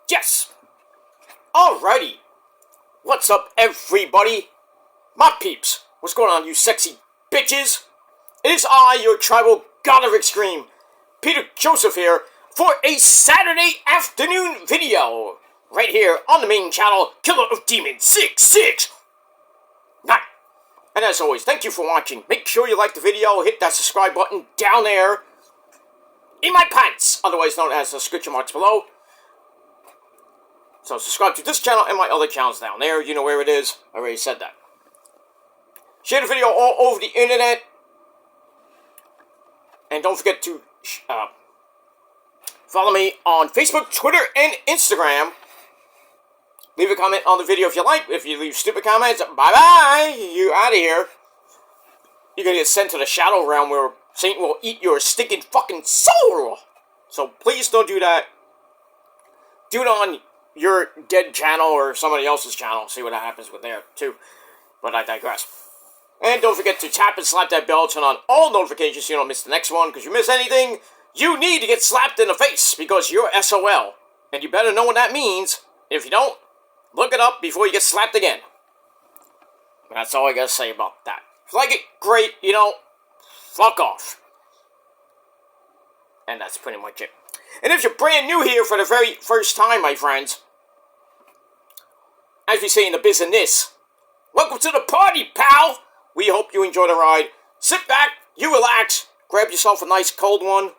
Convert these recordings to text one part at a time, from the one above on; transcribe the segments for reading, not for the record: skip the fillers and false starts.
Yes! Alrighty. What's up, everybody? My peeps. What's going on, you sexy bitches? It is I, your tribal god of extreme, Peter Joseph here, for a Saturday afternoon video. Right here on the main channel, Killer of Demons 669. And as always, thank you for watching. Make sure you like the video, hit that subscribe button down there in my pants, otherwise known as the description marks below. So subscribe to this channel and my other channels down there. You know where it is. I already said that. Share the video all over the internet. And don't forget to follow me on Facebook, Twitter, and Instagram. Leave a comment on the video if you like. If you leave stupid comments, bye-bye. You out of here. You're going to get sent to the shadow realm where Satan will eat your stinking fucking soul. So please don't do that. Do it on your dead channel or somebody else's channel. See what happens with there, too. But I digress. And don't forget to tap and slap that bell. Turn on all notifications so you don't miss the next one. Because you miss anything, you need to get slapped in the face. Because you're SOL. And you better know what that means. If you don't, look it up before you get slapped again. That's all I gotta say about that. If you like it, great. You don't, fuck off. And that's pretty much it. And if you're brand new here for the very first time, my friends, as we say in the business, welcome to the party, pal! We hope you enjoy the ride. Sit back, you relax, grab yourself a nice cold one,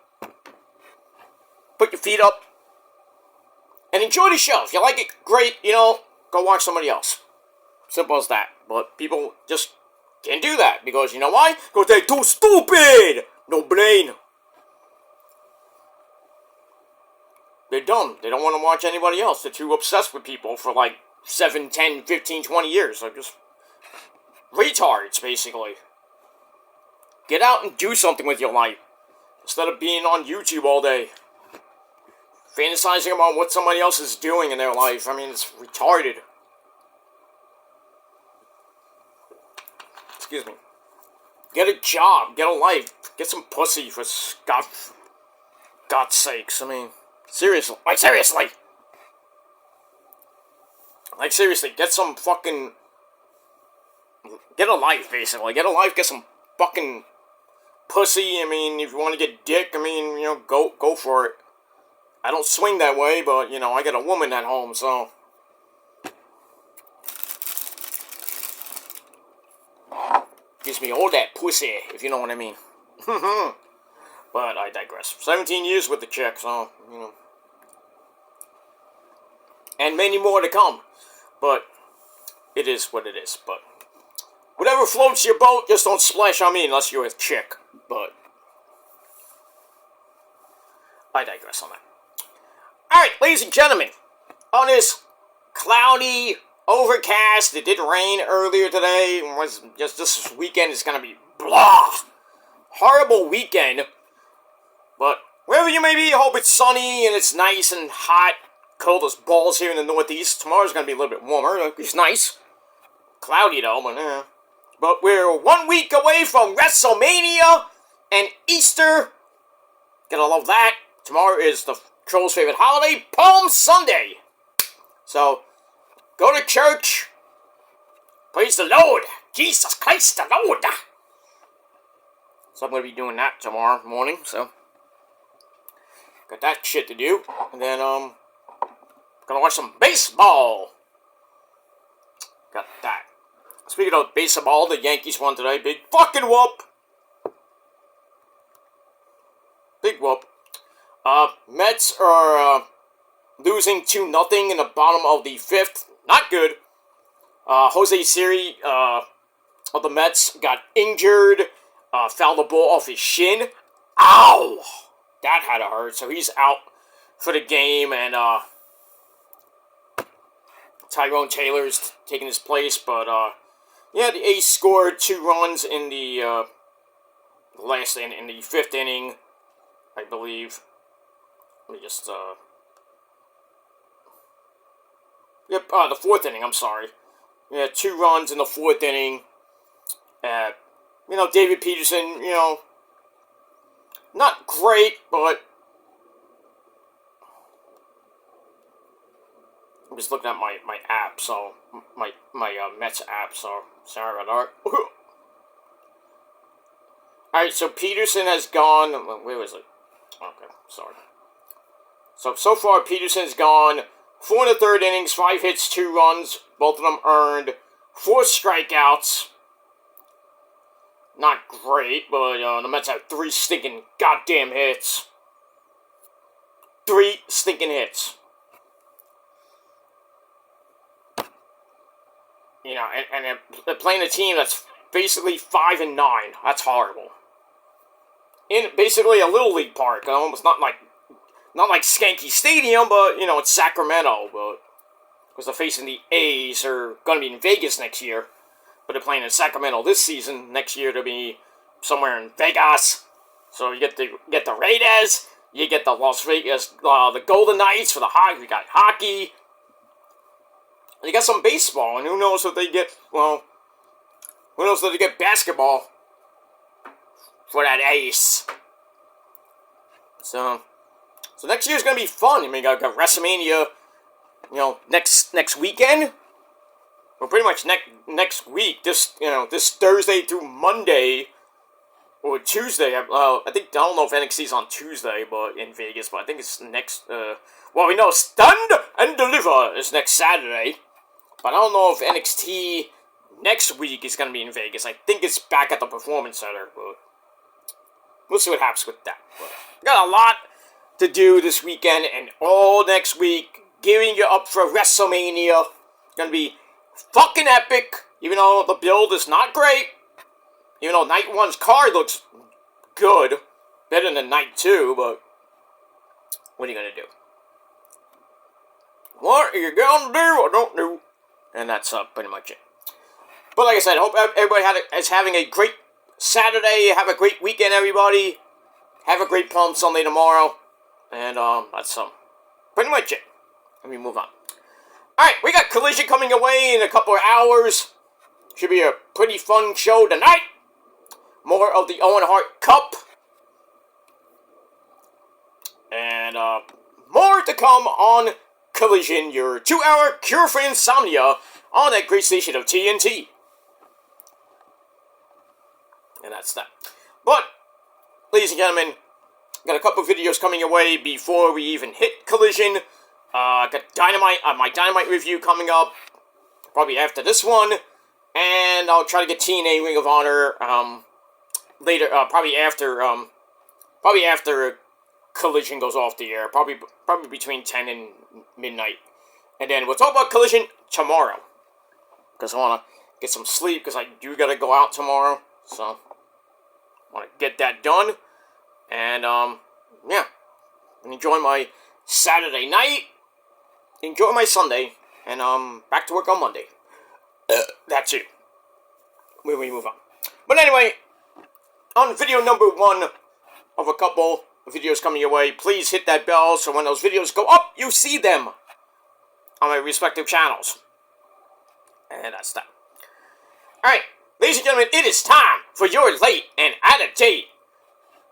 put your feet up, and enjoy the show. If you like it, great. You know, go watch somebody else. Simple as that. But people just can't do that. Because you know why? Because they're too stupid! No brain. They're dumb. They don't want to watch anybody else. They're too obsessed with people for like 7, 10, 15, 20 years. They're just retards, basically. Get out and do something with your life. Instead of being on YouTube all day. Fantasizing about what somebody else is doing in their life. I mean, it's retarded. Excuse me. Get a job. Get a life. Get some pussy for God's sakes. I mean, seriously. Like, seriously. Like, seriously. Get some fucking... Get a life, basically. Get a life. Get some fucking pussy. I mean, if you want to get dick, I mean, you know, go for it. I don't swing that way, but, you know, I got a woman at home, so... Gives me all that pussy, if you know what I mean. But I digress. 17 years with the chick, so, you know. And many more to come. But it is what it is, but... Whatever floats your boat, just don't splash on me unless you're a chick. But... I digress on that. Alright, ladies and gentlemen, on this cloudy, overcast, it did rain earlier today, was just this weekend is going to be blah, horrible weekend, but wherever you may be, I hope it's sunny and it's nice and hot, cold as balls here in the Northeast. Tomorrow's going to be a little bit warmer, it's nice, cloudy though, but we're 1 week away from WrestleMania and Easter, gotta love that. Tomorrow is the Troll's favorite holiday, Palm Sunday. So, go to church. Praise the Lord. Jesus Christ the Lord. So I'm going to be doing that tomorrow morning. So, got that shit to do. And then, going to watch some baseball. Got that. Speaking of baseball, the Yankees won today. Big fucking whoop. Big whoop. Mets are losing 2-0 in the bottom of the 5th. Not good. Jose Siri of the Mets got injured. Fouled the ball off his shin. Ow! That had to hurt. So he's out for the game. And Tyrone Taylor's taking his place. But yeah, the A's scored 2 runs in the last inning, in the 5th inning, I believe. Let me just, Yep, the 4th inning, I'm sorry. Yeah, 2 runs in the 4th inning. You know, David Peterson, you know, not great, but I'm just looking at my app, so my Mets app. So sorry about that. All right, so Peterson has gone. Where was it? Okay, sorry. So far, Peterson's gone 4 in the third innings, 5 hits, 2 runs, both of them earned, 4 strikeouts. Not great, but the Mets have 3 stinking goddamn hits. 3 stinking hits. You know, and they're playing a team that's basically 5-9. That's horrible. In basically a little league park, almost not like Skanky Stadium, but you know it's Sacramento. But because they're facing the A's, are going to be in Vegas next year, but they're playing in Sacramento this season. Next year they'll be somewhere in Vegas. So you get the Raiders, you get the Las Vegas, the Golden Knights for the hockey. You got hockey. You got some baseball, and who knows if they get, well, who knows if they get basketball for that ace. So next year's going to be fun. I mean, you got WrestleMania, you know, next weekend. Well, pretty much next week, this Thursday through Monday, or Tuesday. I don't know if NXT's on Tuesday, but in Vegas, but I think it's next, well, we know Stand and Deliver is next Saturday. But I don't know if NXT next week is going to be in Vegas. I think it's back at the Performance Center, but we'll see what happens with that. But got a lot to do this weekend and all next week, gearing you up for WrestleMania. Going to be fucking epic, even though the build is not great. Even though Night 1's card looks good, better than Night 2, but what are you going to do? What are you going to do? I don't know. And that's pretty much it. But like I said, I hope everybody is having a great Saturday. Have a great weekend, everybody. Have a great Palm Sunday tomorrow. And that's pretty much it. Let me move on. Alright, we got Collision coming away in a couple of hours. Should be a pretty fun show tonight. More of the Owen Hart Cup. And more to come on Collision, your 2-hour cure for insomnia on that great station of TNT. And that's that. But, ladies and gentlemen, got a couple videos coming away before we even hit Collision. Got Dynamite, my Dynamite review coming up, probably after this one. And I'll try to get TNA Ring of Honor later, probably after Collision goes off the air, probably between 10 and midnight. And then we'll talk about Collision tomorrow, because I want to get some sleep, because I do got to go out tomorrow, so I want to get that done. And yeah, enjoy my Saturday night, enjoy my Sunday, and back to work on Monday. That's it. We move on. But anyway, on video number 1 of a couple videos coming your way, please hit that bell so when those videos go up, you see them on my respective channels. And that's that. Alright, ladies and gentlemen, it is time for your late and out-of-date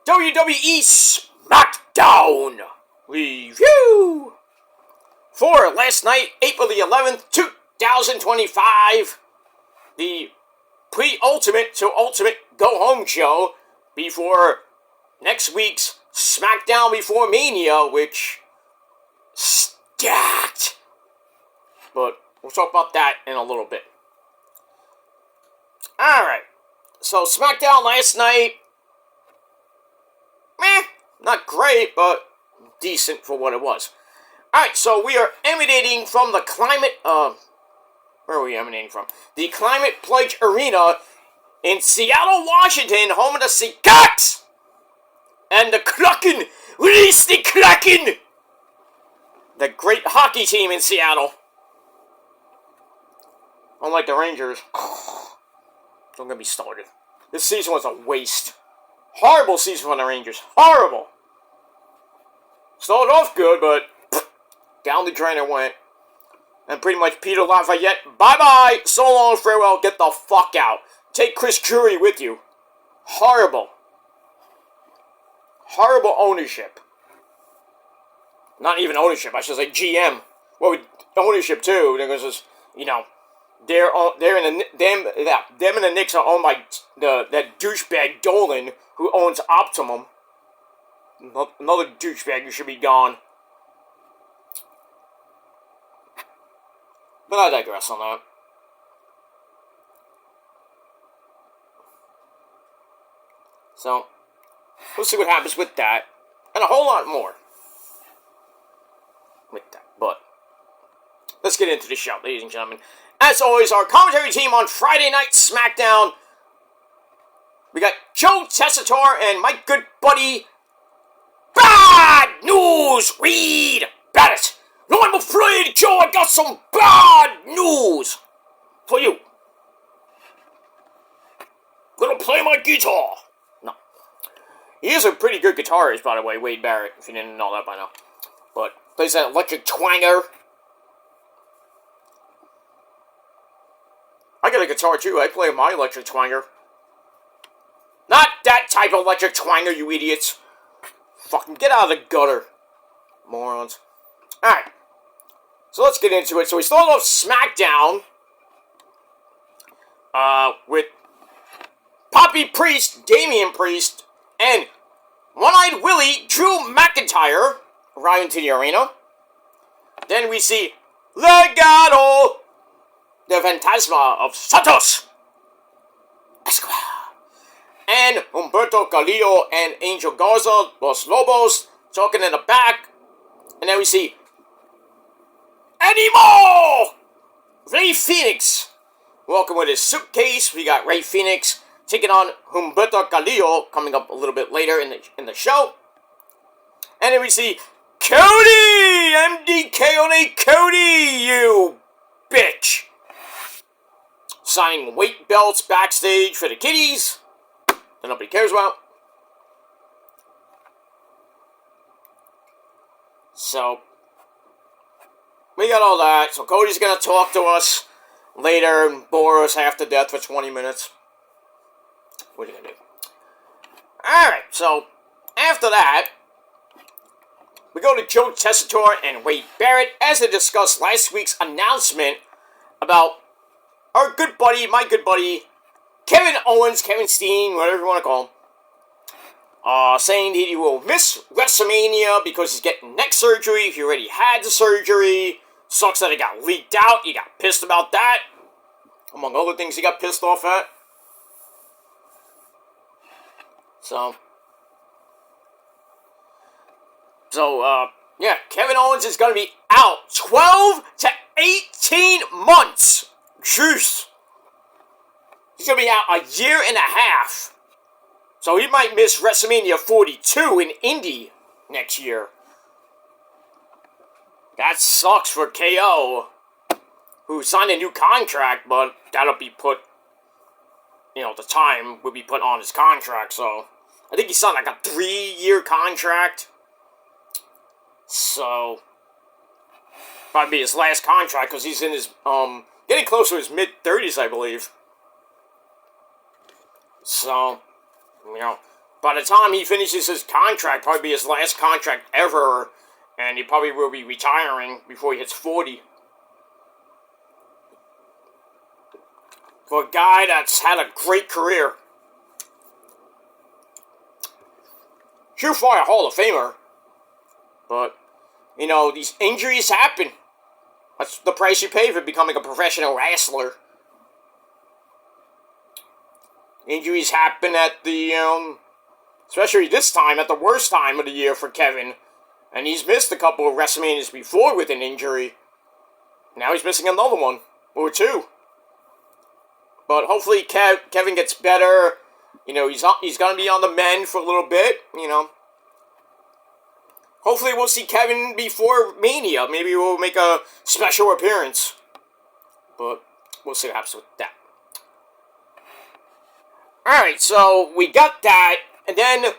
WWE Smackdown review for last night, April the 11th, 2025, the pre-ultimate to ultimate go-home show before next week's SmackDown before Mania, which stacked. But we'll talk about that in a little bit. Alright, so SmackDown last night, not great, but decent for what it was. Alright, so we are emanating from the Climate, where are we emanating from? The Climate Pledge Arena in Seattle, Washington, home of the Seahawks! And the Kraken! Release the Kraken! The great hockey team in Seattle. Unlike the Rangers. Don't get me started. This season was a waste. Horrible season for the Rangers. Horrible. Started off good, but down the drain it went. And pretty much Peter Lafayette, bye-bye, so long, farewell, get the fuck out. Take Chris Curry with you. Horrible. Horrible ownership. Not even ownership, I should say GM. What would ownership too, because it's, they're in them and the Knicks are owned by that douchebag Dolan, who owns Optimum. Another douchebag who should be gone. But I digress on that. So, we'll see what happens with that, and a whole lot more with that. But let's get into the show, ladies and gentlemen. As always, our commentary team on Friday Night Smackdown. We got Joe Tessitore and my good buddy, Bad News Reed Barrett. No, I'm afraid, Joe, I got some bad news for you. I'm gonna play my guitar. No. He is a pretty good guitarist, by the way, Wade Barrett, if you didn't know that by now. But plays that electric twanger. I got a guitar too. I play my electric twanger. Not that type of electric twanger, you idiots. Fucking get out of the gutter, morons. Alright. So let's get into it. So we started off SmackDown with Poppy Priest, Damian Priest, and One-Eyed Willie, Drew McIntyre arriving to the arena. Then we see Legado, the Fantasma of Santos Escobar, and Humberto Carrillo and Angel Garza, Los Lobos, talking in the back. And then we see Animo! Ray Phoenix. Welcome with his suitcase. We got Ray Phoenix taking on Humberto Carrillo coming up a little bit later in the show. And then we see Cody! MDKOD Cody, you bitch! Signing weight belts backstage for the kiddies that nobody cares about. So, we got all that. So Cody's going to talk to us later and bore us half to death for 20 minutes. What are you going to do? Alright, so after that, we go to Joe Tessitore and Wade Barrett as they discuss last week's announcement about our good buddy, my good buddy, Kevin Owens, Kevin Steen, whatever you want to call him, saying that he will miss WrestleMania because he's getting neck surgery. He already had the surgery. Sucks that it got leaked out. He got pissed about that. Among other things he got pissed off at. So, yeah, Kevin Owens is going to be out 12 to 18 months. Juice. He's going to be out a year and a half. So he might miss WrestleMania 42 in Indy next year. That sucks for KO, who signed a new contract, but that'll be put, the time will be put on his contract, so I think he signed like a 3-year contract. So, probably be his last contract, because he's in his, getting close to his mid-30s, I believe. So, by the time he finishes his contract, probably be his last contract ever, and he probably will be retiring before he hits 40. For a guy that's had a great career. Surefire Hall of Famer. But, these injuries happen. That's the price you pay for becoming a professional wrestler. Injuries happen at the, especially this time, at the worst time of the year for Kevin. And he's missed a couple of WrestleManias before with an injury. Now he's missing another one. Or two. But hopefully Kevin gets better. He's going to be on the mend for a little bit, Hopefully we'll see Kevin before Mania. Maybe we'll make a special appearance. But we'll see what happens with that. Alright, so we got that. And then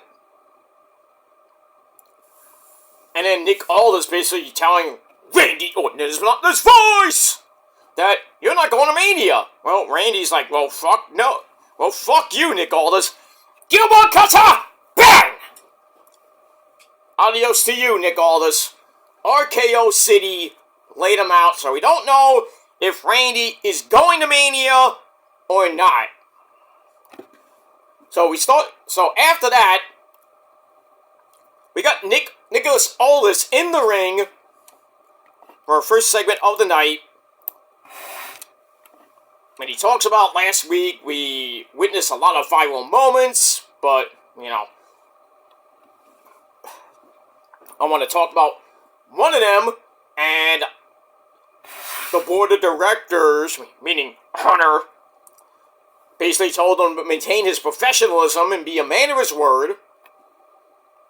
Nick Aldis basically telling Randy Orton's voice that you're not going to Mania. Well, Randy's like, well, fuck no. Well, fuck you, Nick Aldis. Gilmore Cutter! Bang! Adios to you, Nick Aldis. RKO City laid them out, so we don't know if Randy is going to Mania or not. So after that, we got Nicholas Aldis in the ring for our first segment of the night. And he talks about last week, we witnessed a lot of viral moments, but, I want to talk about one of them, and the board of directors, meaning Hunter, basically told him to maintain his professionalism and be a man of his word.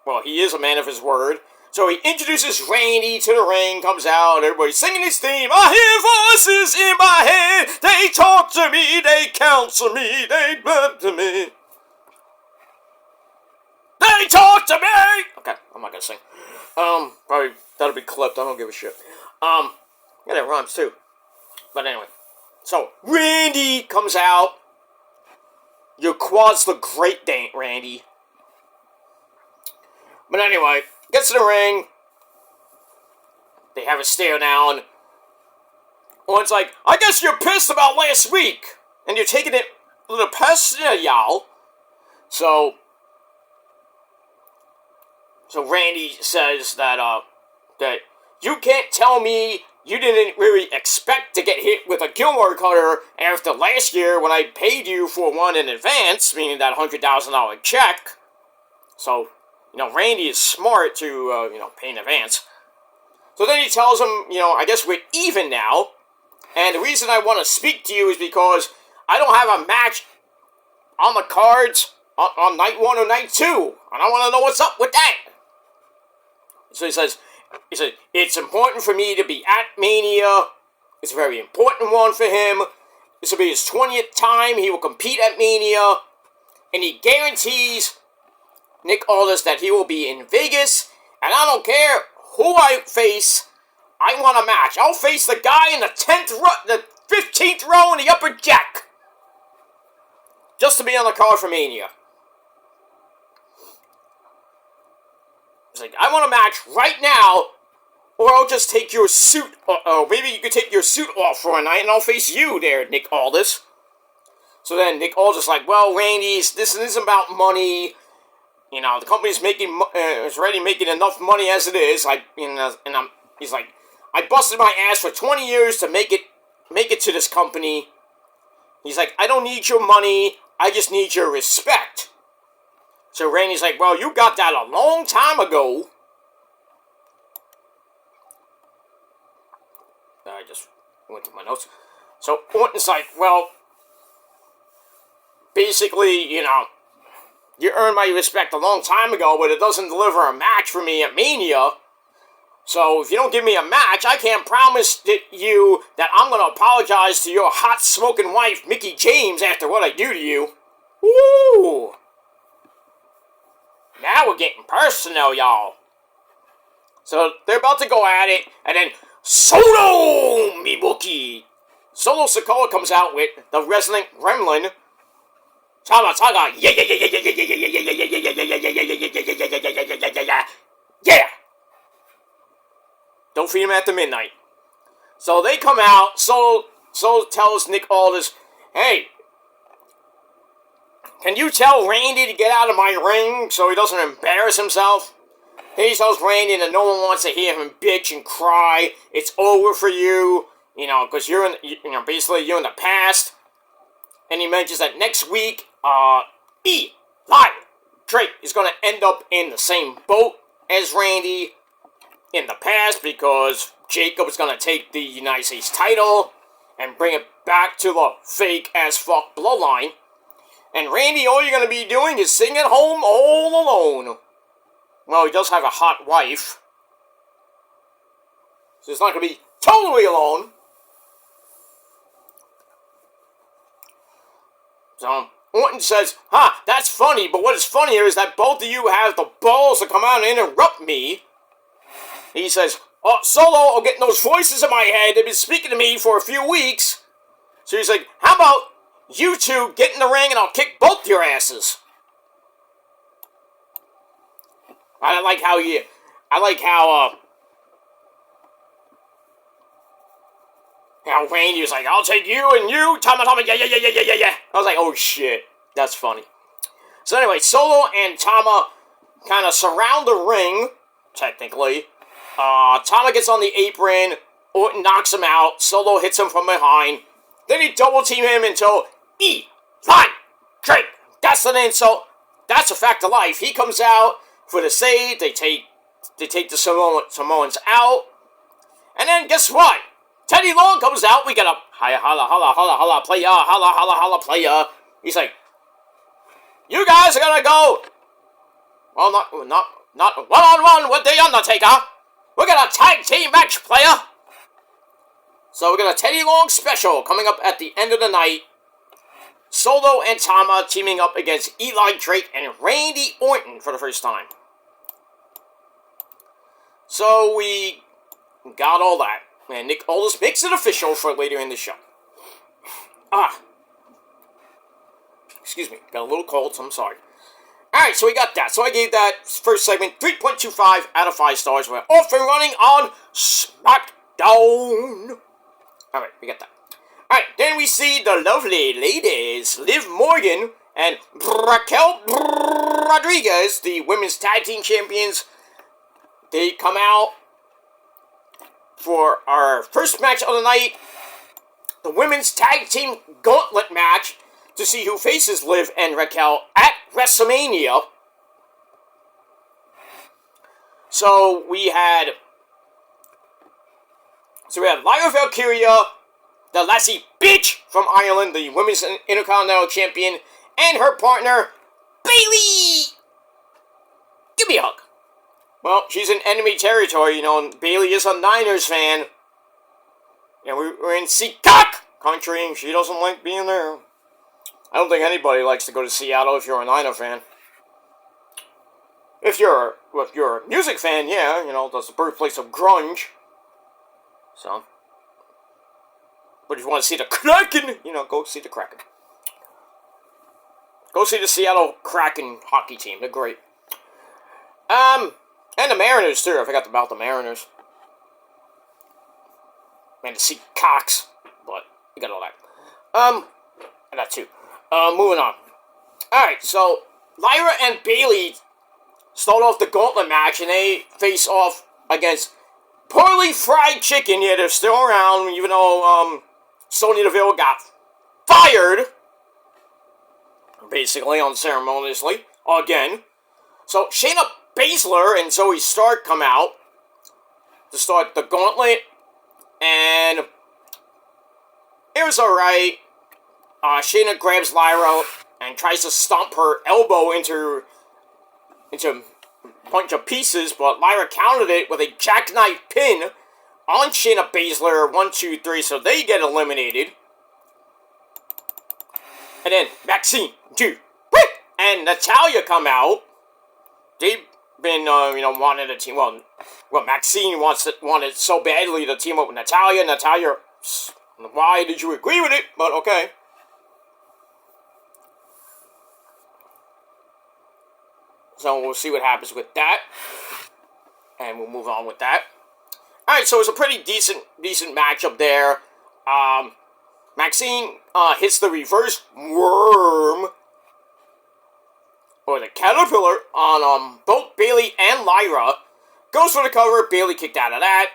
Well, he is a man of his word. So he introduces Randy to the ring, comes out, everybody's singing his theme. I hear voices in my head. They talk to me, they counsel me, they blunt to me. They talk to me! Okay, I'm not gonna sing. Probably, that'll be clipped, I don't give a shit. Yeah, that rhymes too. But anyway. So, Randy comes out. Your quads look great, Randy. But anyway, gets to the ring. They have a stare down. One's like, I guess you're pissed about last week. And you're taking it a little personal, y'all. So Randy says that you can't tell me you didn't really expect to get hit with a Gilmore cutter after last year when I paid you for one in advance, meaning that $100,000 check. So, Randy is smart to, pay in advance. So then he tells him, I guess we're even now. And the reason I want to speak to you is because I don't have a match on the cards on night 1 or night 2. And I want to know what's up with that. So he said, it's important for me to be at Mania. It's a very important one for him. This will be his 20th time he will compete at Mania. And he guarantees Nick Aldis that he will be in Vegas. And I don't care who I face. I want a match. I'll face the guy in the 15th row in the upper deck. Just to be on the card for Mania. It's like, I want a match right now, or I'll just take your suit, or maybe you could take your suit off for a night, and I'll face you there, Nick Aldis. So then Nick Aldis is like, well, Randy, this isn't about money. The company's is already making enough money as it is. He's like, I busted my ass for 20 years to make it to this company. He's like, I don't need your money, I just need your respect. So Randy's like, well, you got that a long time ago. I just went to my notes. So Orton's like, well, basically, you earned my respect a long time ago, but it doesn't deliver a match for me at Mania. So if you don't give me a match, I can't promise you that I'm going to apologize to your hot-smoking wife, Mickie James, after what I do to you. Woo! Now we're getting personal, y'all. So they're about to go at it, and then Solo Mibuki. Solo Sikoa comes out with the wrestling gremlin. Chaga Chaga. Yeah, yeah, yeah, yeah, yeah, yeah, yeah, yeah, yeah, yeah, yeah, yeah, yeah, yeah. Yeah. Don't feed him after midnight. So they come out. Solo tells Nick Aldis, hey, can you tell Randy to get out of my ring so he doesn't embarrass himself? He tells Randy that no one wants to hear him bitch and cry. It's over for you, because you're in, basically you're in the past. And he mentions that next week, Eli Drake is going to end up in the same boat as Randy in the past because Jacob is going to take the United States title and bring it back to the fake-as-fuck bloodline. And Randy, all you're going to be doing is sitting at home all alone. Well, he does have a hot wife. So he's not going to be totally alone. So Orton says, that's funny, but what is funnier is that both of you have the balls to come out and interrupt me. He says, Solo, I'm getting those voices in my head. They've been speaking to me for a few weeks. So he's like, how about you two get in the ring and I'll kick both your asses. I like how know, Randy was like, I'll take you and you, Tama, yeah. I was like, oh shit, that's funny. So anyway, Solo and Tama kind of surround the ring, technically. Tama gets on the apron, Orton knocks him out, Solo hits him from behind. Then he double team him until Eli Drake. That's the insult. That's a fact of life. He comes out for the save. They take the Samoans out. And then guess what? Teddy Long comes out. We got a holla player. He's like, you guys are gonna go. Well, not one-on-one with the Undertaker. We're gonna tag team match, player. So we got a Teddy Long special coming up at the end of the night. Solo and Tama teaming up against Eli Drake and Randy Orton for the first time. So we got all that. And Nick Aldis makes it official for later in the show. Excuse me. Got a little cold, so I'm sorry. Alright, so we got that. So I gave that first segment 3.25 out of 5 stars. We're off and running on Smackdown. Alright, we got that. Alright, then we see the lovely ladies, Liv Morgan and Raquel Rodriguez, the women's tag team champions. They come out for our first match of the night, the women's tag team gauntlet match, to see who faces Liv and Raquel at WrestleMania. So we had Lyra Valkyria, the lassie bitch from Ireland, the Women's Intercontinental Champion, and her partner, Bayley! Give me a hug. Well, she's in enemy territory, you know, and Bayley is a Niners fan. And we're in Seacock country, and she doesn't like being there. I don't think anybody likes to go to Seattle if you're a Niner fan. If you're a music fan, yeah, you know, that's the birthplace of grunge. So... But if you want to see the Kraken, you know, go see the Kraken. Go see the Seattle Kraken hockey team. They're great. And the Mariners, too. I forgot about the Mariners. And the Seacocks. But, you got all that. And that, too. Moving on. Alright, so, Lyra and Bayley start off the gauntlet match, and they face off against Poorly Fried Chicken. Yeah, they're still around, even though, Sonya Deville got fired, basically, unceremoniously, again. So, Shayna Baszler and Zoe Stark come out to start the gauntlet, and it was alright. Shayna grabs Lyra and tries to stomp her elbow into a bunch of pieces, but Lyra countered it with a jackknife pin on Shayna Baszler, 1, 2, 3, so they get eliminated. And then Maxine, and Natalya come out. They've been, wanting a team. Well, Maxine wanted so badly to team up with Natalya. Natalya, why did you agree with it? But okay. So we'll see what happens with that, and we'll move on with that. Alright, so it's a pretty decent matchup there. Maxine hits the reverse worm, or the caterpillar, on both Bayley and Lyra. Goes for the cover, Bayley kicked out of that.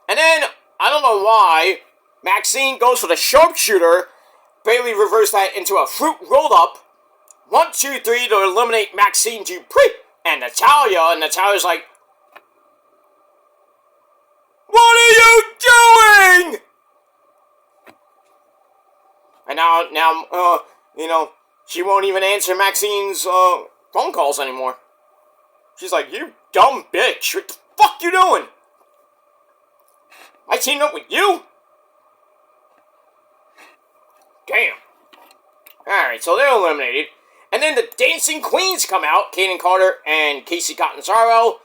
And then, I don't know why, Maxine goes for the sharpshooter. Bayley reversed that into a fruit roll-up. 1, 2, 3 to eliminate Maxine Dupree and Natalya. And Natalya's like, what are you doing? And now, she won't even answer Maxine's phone calls anymore. She's like, you dumb bitch, what the fuck you doing? I teamed up with you? Damn. Alright, so they're eliminated. And then the Dancing Queens come out. Kaden Carter and Casey Catanzaro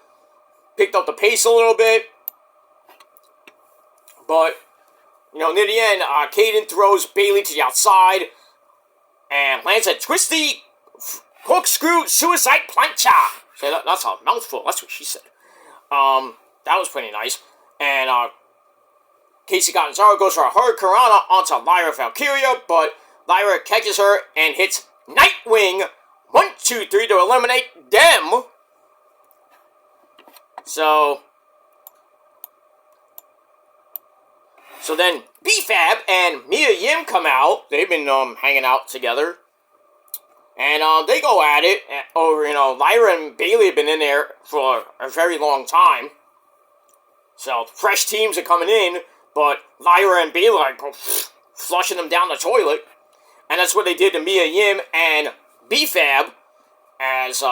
picked up the pace a little bit. But, near the end, Kaden throws Bayley to the outside and lands a twisty corkscrew suicide plancha. So that's a mouthful. That's what she said. That was pretty nice. And Casey Catanzaro goes for a Hurricanrana onto Lyra Valkyria, but Lyra catches her and hits Nightwing 1, 2, 3 to eliminate them. So then B-Fab and Mia Yim come out. They've been hanging out together. And they go at it over, Lyra and Bayley have been in there for a very long time. So fresh teams are coming in, but Lyra and Bayley are flushing them down the toilet. And that's what they did to Mia Yim and B-Fab as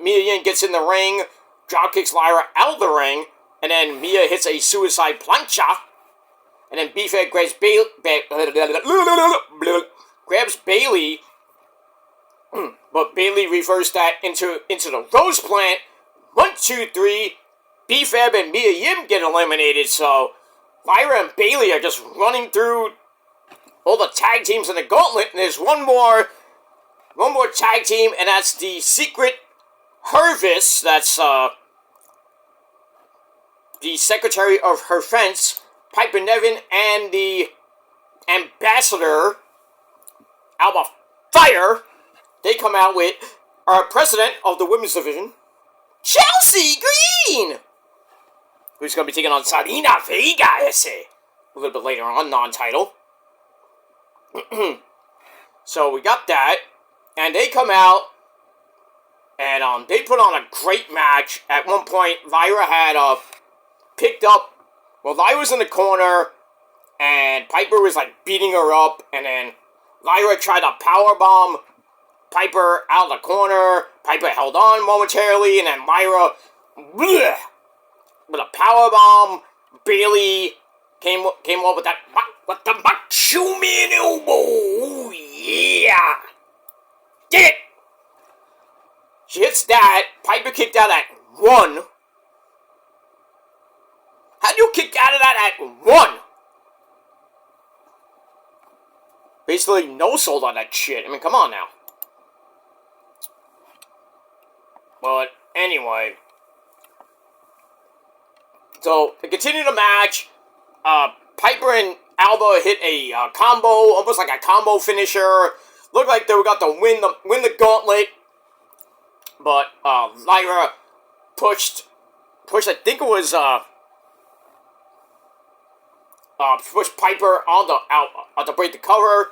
Mia Yim gets in the ring, dropkicks Lyra out of the ring, and then Mia hits a suicide plancha, and then B-Fab grabs Bayley, but Bayley reversed that into the Rose Plant. 1, 2, 3, B-Fab and Mia Yim get eliminated, so Lyra and Bayley are just running through all the tag teams in the gauntlet, and there's one more tag team, and that's the Secret Hervis. That's the Secretary of Her Fence, Piper Niven, and the Ambassador, Alba Fire. They come out with our president of the women's division, Chelsea Green, who's going to be taking on Salina Vega a little bit later on, non-title. So we got that, and they come out, and they put on a great match. At one point, Lyra had picked up, Lyra was in the corner, and Piper was beating her up, and then Lyra tried to powerbomb Piper out of the corner. Piper held on momentarily, and then Lyra, with a powerbomb. Bayley came up with that, with the Macho Man elbow. Yeah! Did it! She hits that. Piper kicked out at 1. How do you kick out of that at 1? Basically no-sold on that shit. I mean, come on now. But, anyway. So, to continue the match, Piper and Alba hit a combo, almost like a combo finisher. Looked like they were got to win the gauntlet. But, Lyra pushed, I think it was, pushed Piper out to break the cover.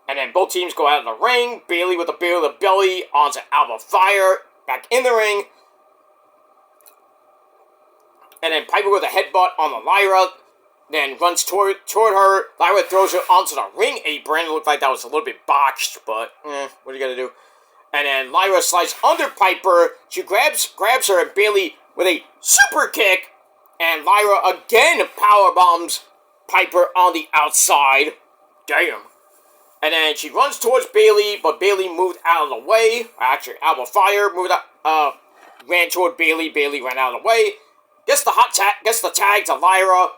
And then both teams go out of the ring. Bayley with the belly onto Alba Fire. Back in the ring. And then Piper with a headbutt on the Lyra. Then runs toward her. Lyra throws her onto the ring apron. It looked like that was a little bit botched, but what are you gonna do? And then Lyra slides under Piper. She grabs her, and Bayley with a super kick. And Lyra again powerbombs Piper on the outside. Damn. And then she runs towards Bayley, but Bayley moved out of the way. Actually, Alba Fire ran toward Bayley. Bayley ran out of the way. Gets the tag to Lyra.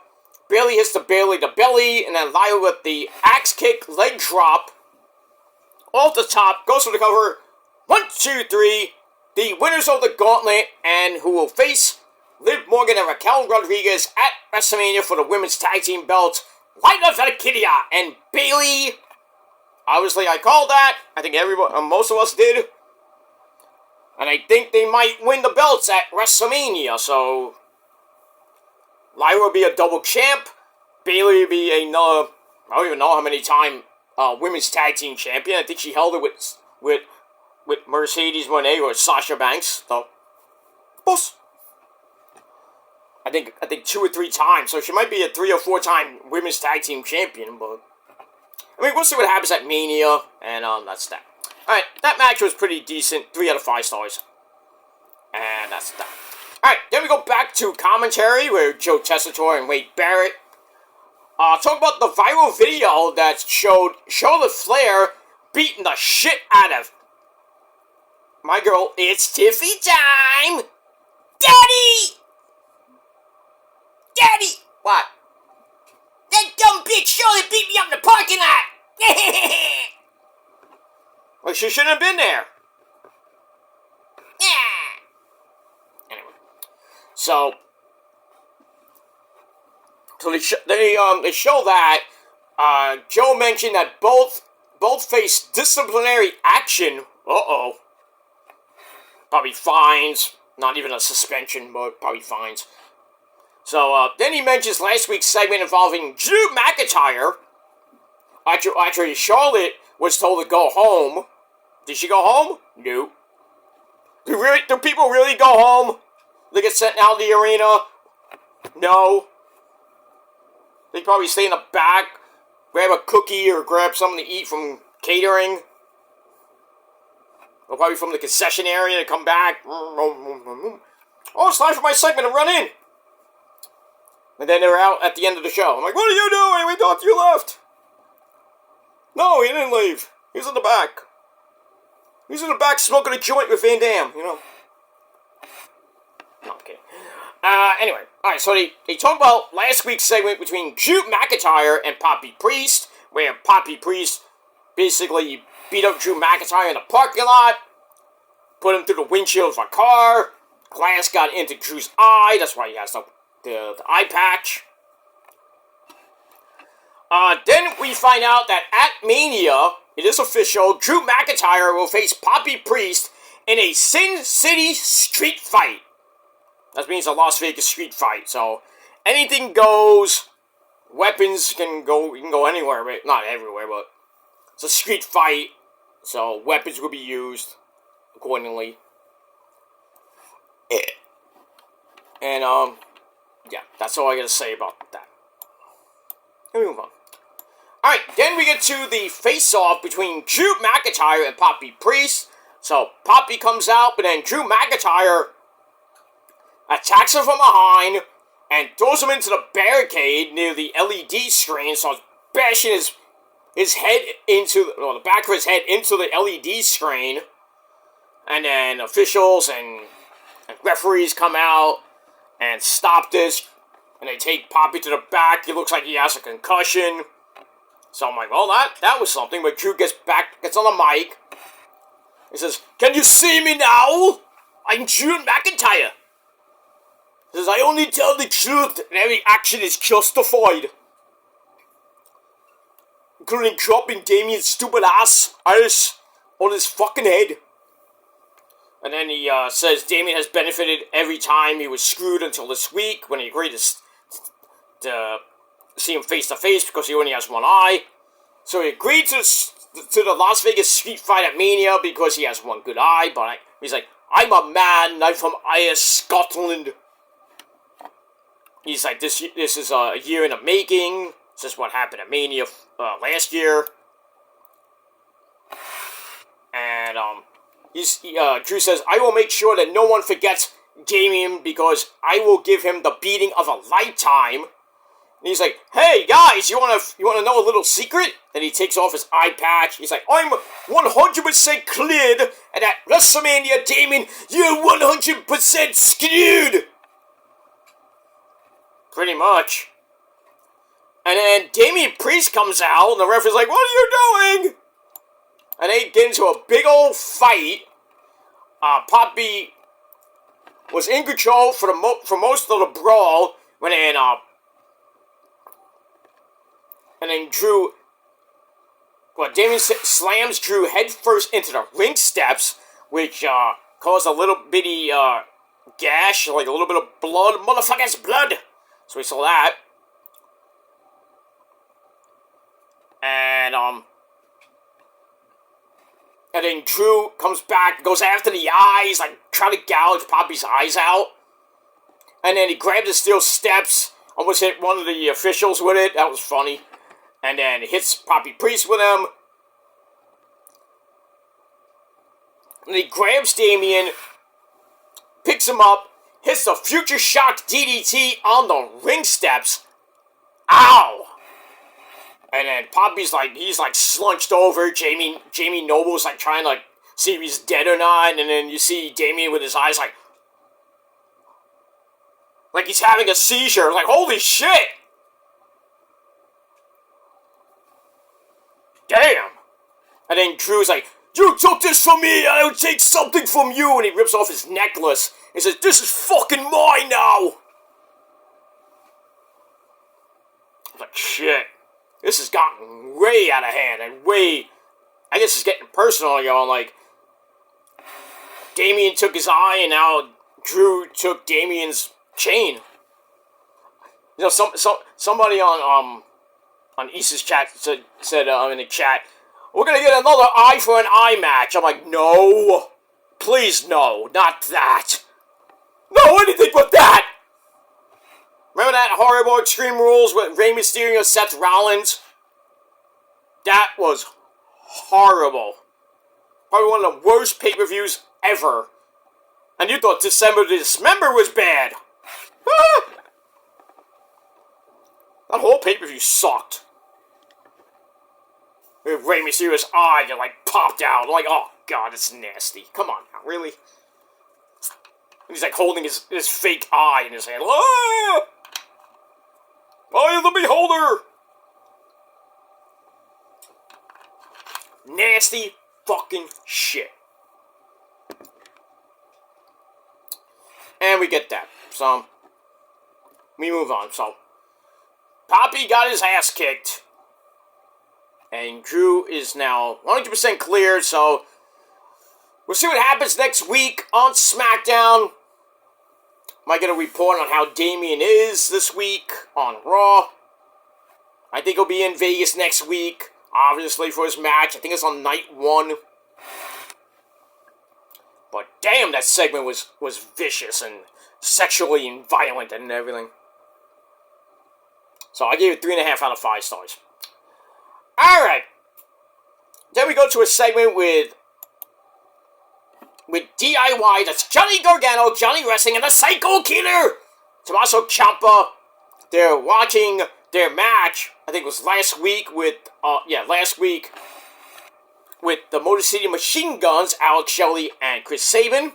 Bayley hits the belly, and then Lyra with the axe kick leg drop off the top, goes for the cover. 1, 2, 3. The winners of the gauntlet, and who will face Liv Morgan and Raquel Rodriguez at WrestleMania for the women's tag team belt. Lyra Valkyria and Bayley. Obviously, I called that. I think most of us did. And I think they might win the belts at WrestleMania, so Lyra will be a double champ. Bayley will be another, I don't even know how many time women's tag team champion. I think she held it with Mercedes Moné or Sasha Banks. So, boss. I think 2 or 3 times. So she might be a 3 or 4 time women's tag team champion, but I mean, we'll see what happens at Mania, and that's that. Alright, that match was pretty decent. 3 out of 5 stars. And that's that. Alright, then we go back to commentary with Joe Tessitore and Wade Barrett. Talk about the viral video that showed Charlotte Flair beating the shit out of my girl. It's Tiffy time! Daddy! Daddy! What? That dumb bitch Charlotte beat me up in the parking lot! Well, she shouldn't have been there. Yeah. Anyway. So, So they show that Joe mentioned that both face disciplinary action. Probably fines. Not even a suspension, but probably fines. So then he mentions last week's segment involving Drew McIntyre. Actually, Charlotte was told to go home. Did she go home? No. Do people really go home? They get sent out of the arena? No. They probably stay in the back, grab a cookie or grab something to eat from catering. Or probably from the concession area to come back. Oh, it's time for my segment to run in. And then they're out at the end of the show. I'm like, what are you doing? We thought you left. No, he didn't leave. He's in the back. He's in the back smoking a joint with Van Dam, you know. No, I'm kidding. Anyway, alright, so they talk about last week's segment between Drew McIntyre and Poppy Priest, where Poppy Priest basically beat up Drew McIntyre in the parking lot, put him through the windshield of a car, glass got into Drew's eye, that's why he has the eye patch. Then we find out that at Mania, it is official, Drew McIntyre will face Poppy Priest in a Sin City street fight. That means a Las Vegas street fight, so anything goes. Weapons can go, you can go anywhere, but not everywhere, but it's a street fight, so weapons will be used accordingly. And, yeah, that's all I gotta say about that. Let me move on. Alright, then we get to the face-off between Drew McIntyre and Poppy Priest. So, Poppy comes out, but then Drew McIntyre attacks her from behind and throws him into the barricade near the LED screen, so it's bashing his head into, the back of his head into the LED screen. And then officials and referees come out and stop this, and they take Poppy to the back. It looks like he has a concussion. So I'm like, well, that was something. But Drew gets on the mic. He says, "Can you see me now? I'm Drew McIntyre." He says, "I only tell the truth, and every action is justified. Including dropping Damien's stupid ass on his fucking head." And then he says Damien has benefited every time he was screwed until this week when he agreed to see him face to face because he only has one eye. So he agreed to the Las Vegas street fight at Mania because he has one good eye. But he's like, "I'm a man. I'm from Ayr, Scotland." He's like, this is a year in the making. This is what happened at Mania last year. And Drew says, "I will make sure that no one forgets Damien because I will give him the beating of a lifetime." And he's like, "Hey guys, you wanna know a little secret?" And he takes off his eye patch. He's like, "I'm 100% cleared, and at WrestleMania, Damien, you're 100% screwed." Pretty much. And then Damian Priest comes out, and the ref is like, "What are you doing?" And they get into a big old fight. Poppy was in control for most of the brawl, and then Drew, Damien slams Drew headfirst into the ring steps, which caused a little bitty gash, like a little bit of blood, motherfucker's blood. So we saw that. And then Drew comes back, goes after the eyes, like trying to gouge Poppy's eyes out. And then he grabbed the steel steps, almost hit one of the officials with it. That was funny. And then hits Poppy Priest with him. And he grabs Damien, picks him up, hits the Future Shock DDT on the ring steps. Ow! And then Poppy's like, he's like slunched over. Jamie Noble's like trying to see if he's dead or not. And then you see Damien with his eyes like he's having a seizure. Like, holy shit! Damn! And then Drew's like, "You took this from me, I'll take something from you." And he rips off his necklace. He says, "This is fucking mine now." but shit. This has gotten way out of hand and way... I guess it's getting personal, y'all. Like, Damien took his eye and now Drew took Damien's chain. You know, somebody on Issa's chat said in the chat, we're gonna get another eye for an eye match. I'm like, no. Please, no. Not that. No, anything but that! Remember that horrible Extreme Rules with Rey Mysterio and Seth Rollins? That was horrible. Probably one of the worst pay-per-views ever. And you thought December to Dismember was bad. Ah! That whole pay-per-view sucked. With Rey Mysterio's eye that, like, popped out. Like, oh, God, it's nasty. Come on now, really? And he's, like, holding his fake eye in his hand. Ah! Eye of the Beholder! Nasty fucking shit. And we get that. So, we move on. So, Poppy got his ass kicked. And Drew is now 100% cleared, so we'll see what happens next week on Smackdown. Am I going to report on how Damien is this week on Raw? I think he'll be in Vegas next week, obviously, for his match. I think it's on night 1. But damn, that segment was vicious and sexually and violent and everything. So I gave it 3.5 out of 5 stars. Alright. Then we go to a segment with DIY. That's Johnny Gargano, Johnny Wrestling, and the Psycho Killer. Tommaso Ciampa. They're watching their match. I think it was last week with the Motor City Machine Guns, Alex Shelley and Chris Sabin.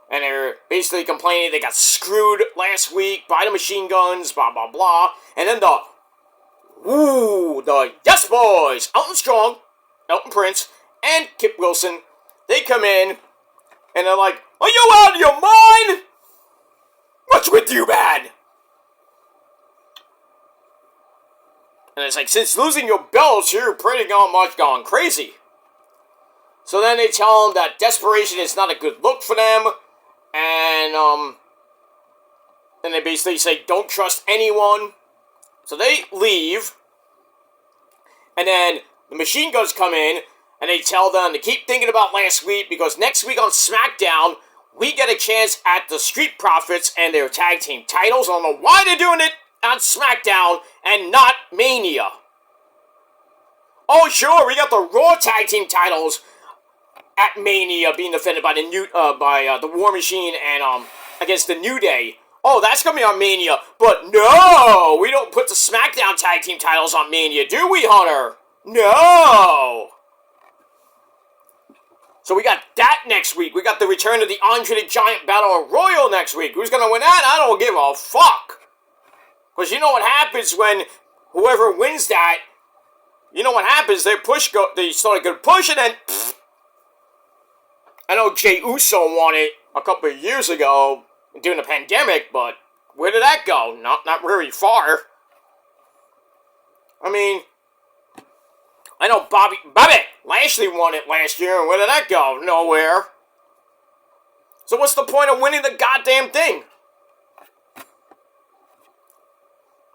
And they're basically complaining they got screwed last week by the Machine Guns, blah, blah, blah. And then the Yes Boys, Elton Strong, Elton Prince, and Kip Wilson, they come in, and they're like, are you out of your mind? What's with you, man? And it's like, since losing your belts, you're pretty much gone crazy. So then they tell them that desperation is not a good look for them, and they basically say, don't trust anyone. So they leave, and then the Machine Guns come in, and they tell them to keep thinking about last week, because next week on SmackDown, we get a chance at the Street Profits and their tag team titles. I don't know why they're doing it on SmackDown and not Mania. Oh, sure, we got the Raw tag team titles at Mania being defended by the War Machine and against the New Day. Oh, that's going to be on Mania. But no! We don't put the SmackDown Tag Team titles on Mania, do we, Hunter? No! So we got that next week. We got the return of the Andre the Giant Battle Royal next week. Who's going to win that? I don't give a fuck. Because you know what happens when whoever wins that, you know what happens? They start a good push and then... Pfft. I know Jey Uso won it a couple of years ago during the pandemic, but where did that go? Not very far. I mean, I know Bobby Lashley won it last year, and where did that go? Nowhere. So what's the point of winning the goddamn thing?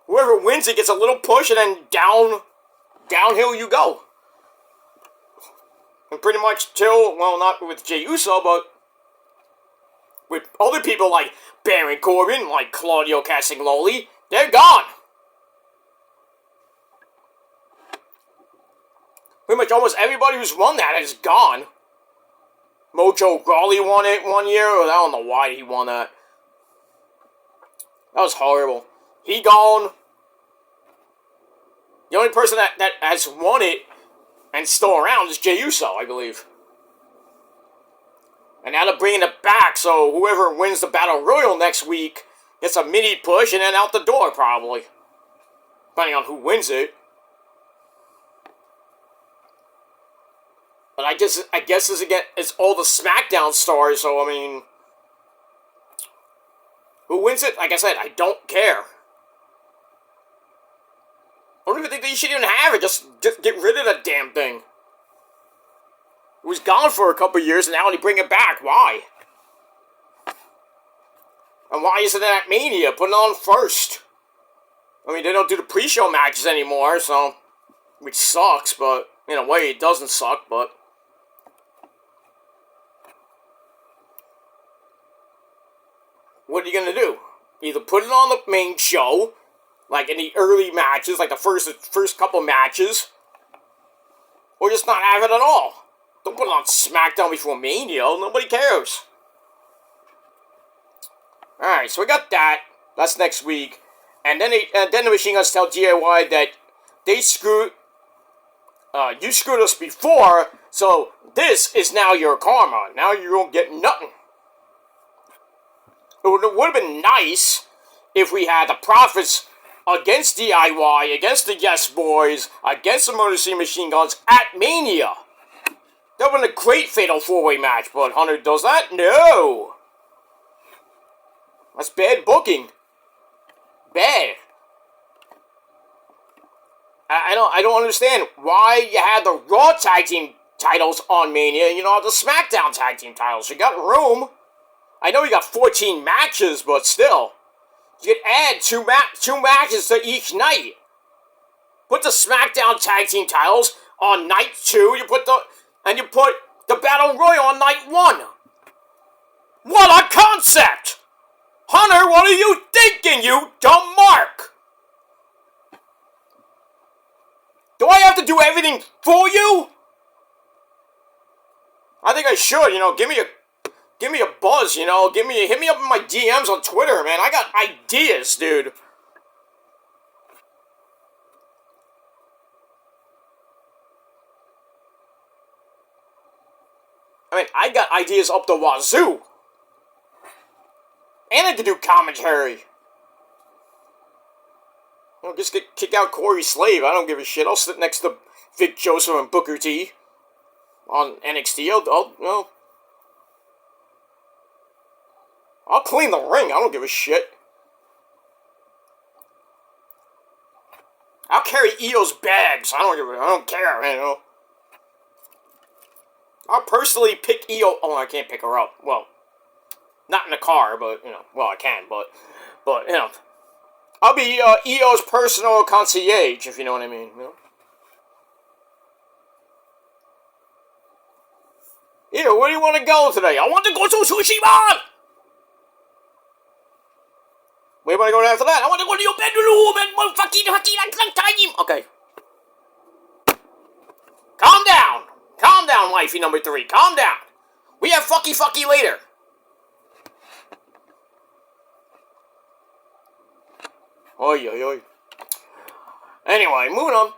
Whoever wins it gets a little push, and then downhill you go. And pretty much till, well, not with Jey Uso, but with other people like Baron Corbin, like Claudio Castagnoli, they're gone. Pretty much almost everybody who's won that is gone. Mojo Rawley won it one year. I don't know why he won that. That was horrible. He gone. The only person that has won it and still around is Jey Uso, I believe. And now they're bringing it back, so whoever wins the Battle Royal next week gets a mini push and then out the door, probably. Depending on who wins it. But I guess this again is all the SmackDown stars, so I mean, who wins it? Like I said, I don't care. don't even think they should even have it. Just get rid of that damn thing. It was gone for a couple years, and now they bring it back. Why? And why isn't it at Mania? Put it on first. I mean, they don't do the pre-show matches anymore, so... Which sucks, but... In a way, it doesn't suck, but... What are you gonna do? Either put it on the main show, like in the early matches, like the first couple matches, or just not have it at all. Don't put it on Smackdown before Mania. Nobody cares. Alright, so we got that. That's next week. And then the Machine Guns tell DIY that they screwed... you screwed us before, so this is now your karma. Now you don't get nothing. It would have been nice if we had the Profits against DIY, against the Yes Boys, against the Motor City Machine Guns at Mania. That would have been a great Fatal 4-Way match, but Hunter does that? No! That's bad booking. Bad. I don't understand why you had the Raw Tag Team titles on Mania and you don't have the SmackDown Tag Team titles. You got room. I know you got 14 matches, but still. You could add two matches to each night. Put the SmackDown Tag Team titles on night 2. You put the Battle Royal on night 1. What a concept! Hunter, what are you thinking, you dumb mark? Do I have to do everything for you? I think I should, give me a buzz, hit me up in my DMs on Twitter, man. I got ideas, dude. I mean, I got ideas up the wazoo. And I can do commentary. Just kick out Corey Slave. I don't give a shit. I'll sit next to Vic Joseph and Booker T on NXT. I'll clean the ring. I don't give a shit. I'll carry Io's bags. I don't care, I'll personally pick Io. Oh, I can't pick her up. Well, not in the car, but, well, I can, but, I'll be Io's personal concierge, if you know what I mean, Io, where do you want to go today? I want to go to Sushi Bar! Where am I going after that? I want to go to your bedroom and time. Okay. Calm down. Calm down, wifey number 3. Calm down. We have fucky later. Oi. Anyway, moving on.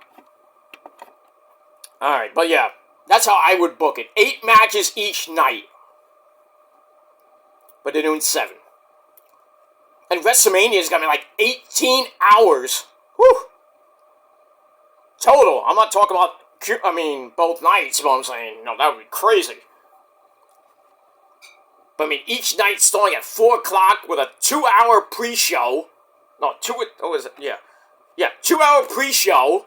Alright, but yeah. That's how I would book it. 8 matches each night. But they're doing 7. And WrestleMania is going to be like 18 hours. Whew. Total. I'm not talking about, both nights, but I'm saying, that would be crazy. But each night starting at 4 o'clock with a 2-hour pre-show. No, 2-hour pre-show.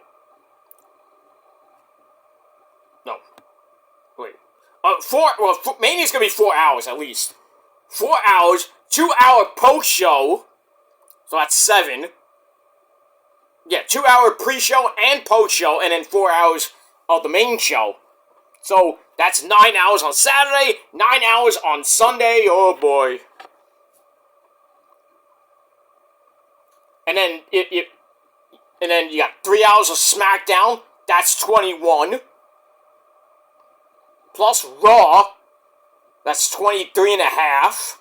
No. Wait. Mania's going to be 4 hours at least. 4 hours. 2-hour post-show, so that's 7. Yeah, 2-hour pre-show and post-show, and then 4 hours of the main show. So, that's 9 hours on Saturday, 9 hours on Sunday, oh boy. And then, you got 3 hours of Smackdown, that's 21. Plus Raw, that's 23 and a half.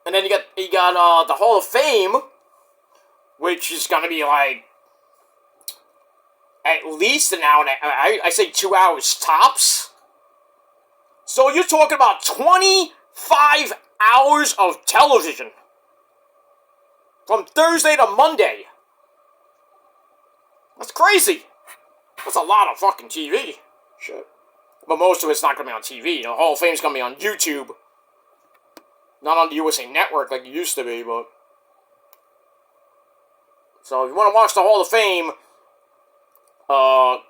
And then you got the Hall of Fame, which is going to be like at least an hour. I say 2 hours tops. So you're talking about 25 hours of television from Thursday to Monday. That's crazy. That's a lot of fucking TV. Shit. But most of it's not going to be on TV. The Hall of Fame's going to be on YouTube. Not on the USA Network like it used to be, but... So if you want to watch the Hall of Fame, go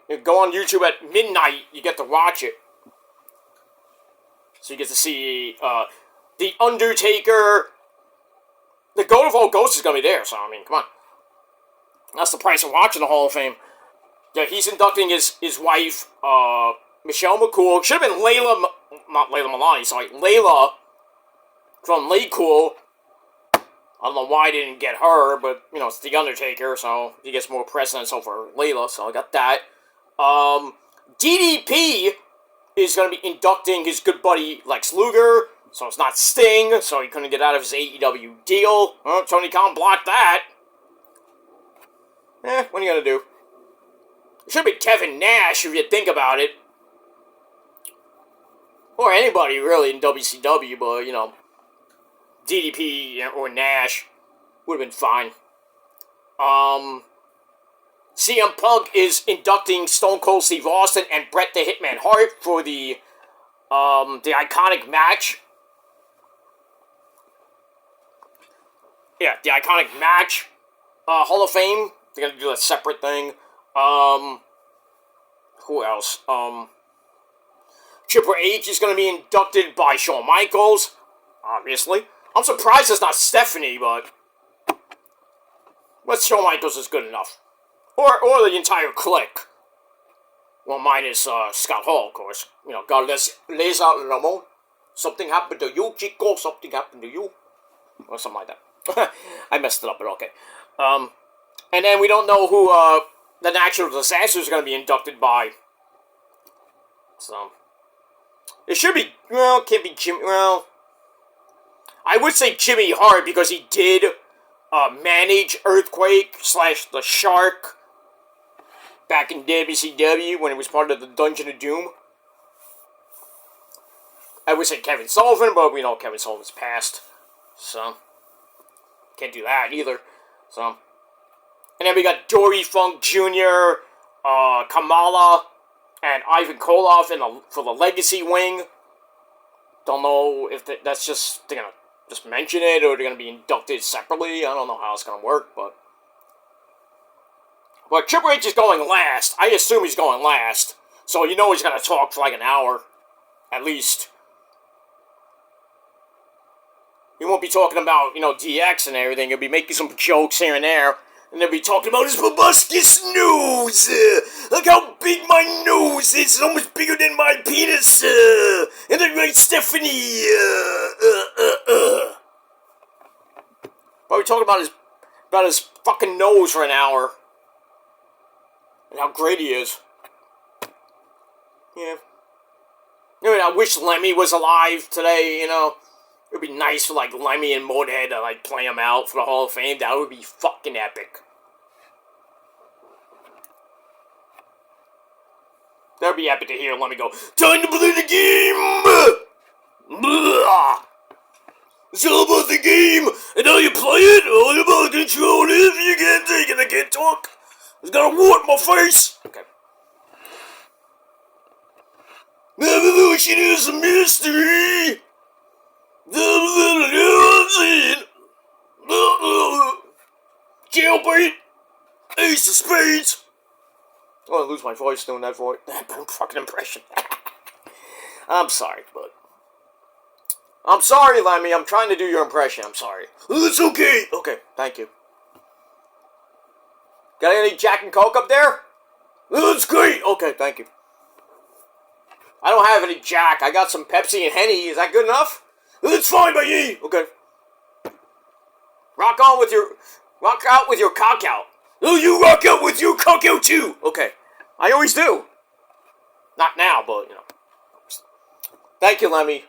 on YouTube at midnight. You get to watch it. So you get to see The Undertaker. The Goat of All Ghosts is going to be there, so I mean, come on. That's the price of watching the Hall of Fame. Yeah, he's inducting his wife, Michelle McCool. Should have been not Layla Milani, sorry. Layla from Lay Cool. I don't know why I didn't get her, but, you know, it's The Undertaker, so he gets more precedence over Layla, so I got that. DDP is going to be inducting his good buddy Lex Luger, so it's not Sting, so he couldn't get out of his AEW deal. Tony Khan blocked that. What are you going to do? It should be Kevin Nash, if you think about it. Or anybody, really, in WCW, but, you know, DDP or Nash would have been fine. CM Punk is inducting Stone Cold Steve Austin and Bret the Hitman Hart for the iconic match. Yeah, the iconic match Hall of Fame. They're gonna do a separate thing. Who else? Triple H is gonna be inducted by Shawn Michaels, obviously. I'm surprised it's not Stephanie, but Shawn Michaels is good enough. Or the entire clique. Well, minus Scott Hall, of course. You know, God lays out Ramon. Something happened to you, Chico. Something happened to you. Or something like that. I messed it up, but okay. And then we don't know who the Natural Disasters is going to be inducted by. So, it should be, well, it can't be Jimmy, well, I would say Jimmy Hart because he did manage Earthquake / The Shark back in WCW when it was part of the Dungeon of Doom. I would say Kevin Sullivan, but we know Kevin Sullivan's passed, so can't do that either. So, and then we got Dory Funk Jr., Kamala, and Ivan Koloff for the Legacy Wing. Don't know if that's just, they're gonna just mention it, or they're gonna be inducted separately. I don't know how it's gonna work, but Triple H is going last. I assume he's going last, so you know he's gonna talk for like an hour, at least. He won't be talking about, you know, DX and everything. He'll be making some jokes here and there. And they'll be talking about his proboscis nose. Look how big my nose is. It's almost bigger than my penis. And then right, Stephanie. But we talking about his fucking nose for an hour. And how great he is. Yeah. I mean, I wish Lemmy was alive today, you know. It would be nice for, like, Lemmy and Motorhead to, like, play him out for the Hall of Fame. That would be fucking epic. That would be epic to hear Lemmy go, "Time to play the game! Blah. It's all about the game, and how you play it, all about control it. If you can't take it, I can't talk. It's got a wart in my face." Okay. The evolution is a mystery. Jailbait, Ace of Spades. Oh, I lose my voice doing that fucking impression. I'm sorry, but I'm sorry, Lemmy. I'm trying to do your impression. I'm sorry. It's okay. Okay, thank you. Got any Jack and Coke up there? That's great. Okay, thank you. I don't have any Jack. I got some Pepsi and Henny. Is that good enough? It's fine by ye. Okay. Rock out with your cock out. Oh, you rock out with your cock out too. Okay. I always do. Not now, but, you know. Thank you, Lemmy.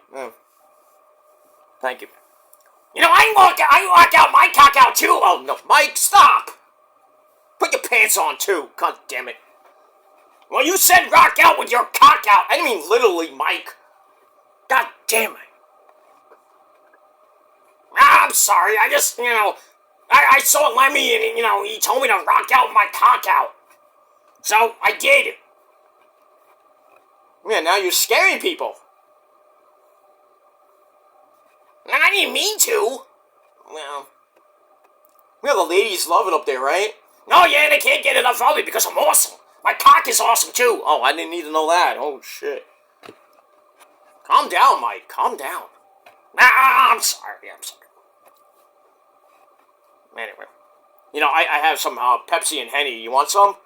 Thank you. You know, I rock out my cock out too. Oh, no. Mike, stop. Put your pants on too. God damn it. Well, you said rock out with your cock out. I didn't mean literally, Mike. God damn it. I'm sorry, I just, you know, I saw Lemmy and, you know, he told me to rock out with my cock out. So, I did. Yeah, now you're scaring people. I didn't mean to. Well, Yeah, the ladies love it up there, right? Oh, yeah, they can't get enough of me because I'm awesome. My cock is awesome, too. Oh, I didn't need to know that. Oh, shit. Calm down, Mike. Calm down. Nah, I'm sorry. Anyway. You know, I have some Pepsi and Henny. You want some?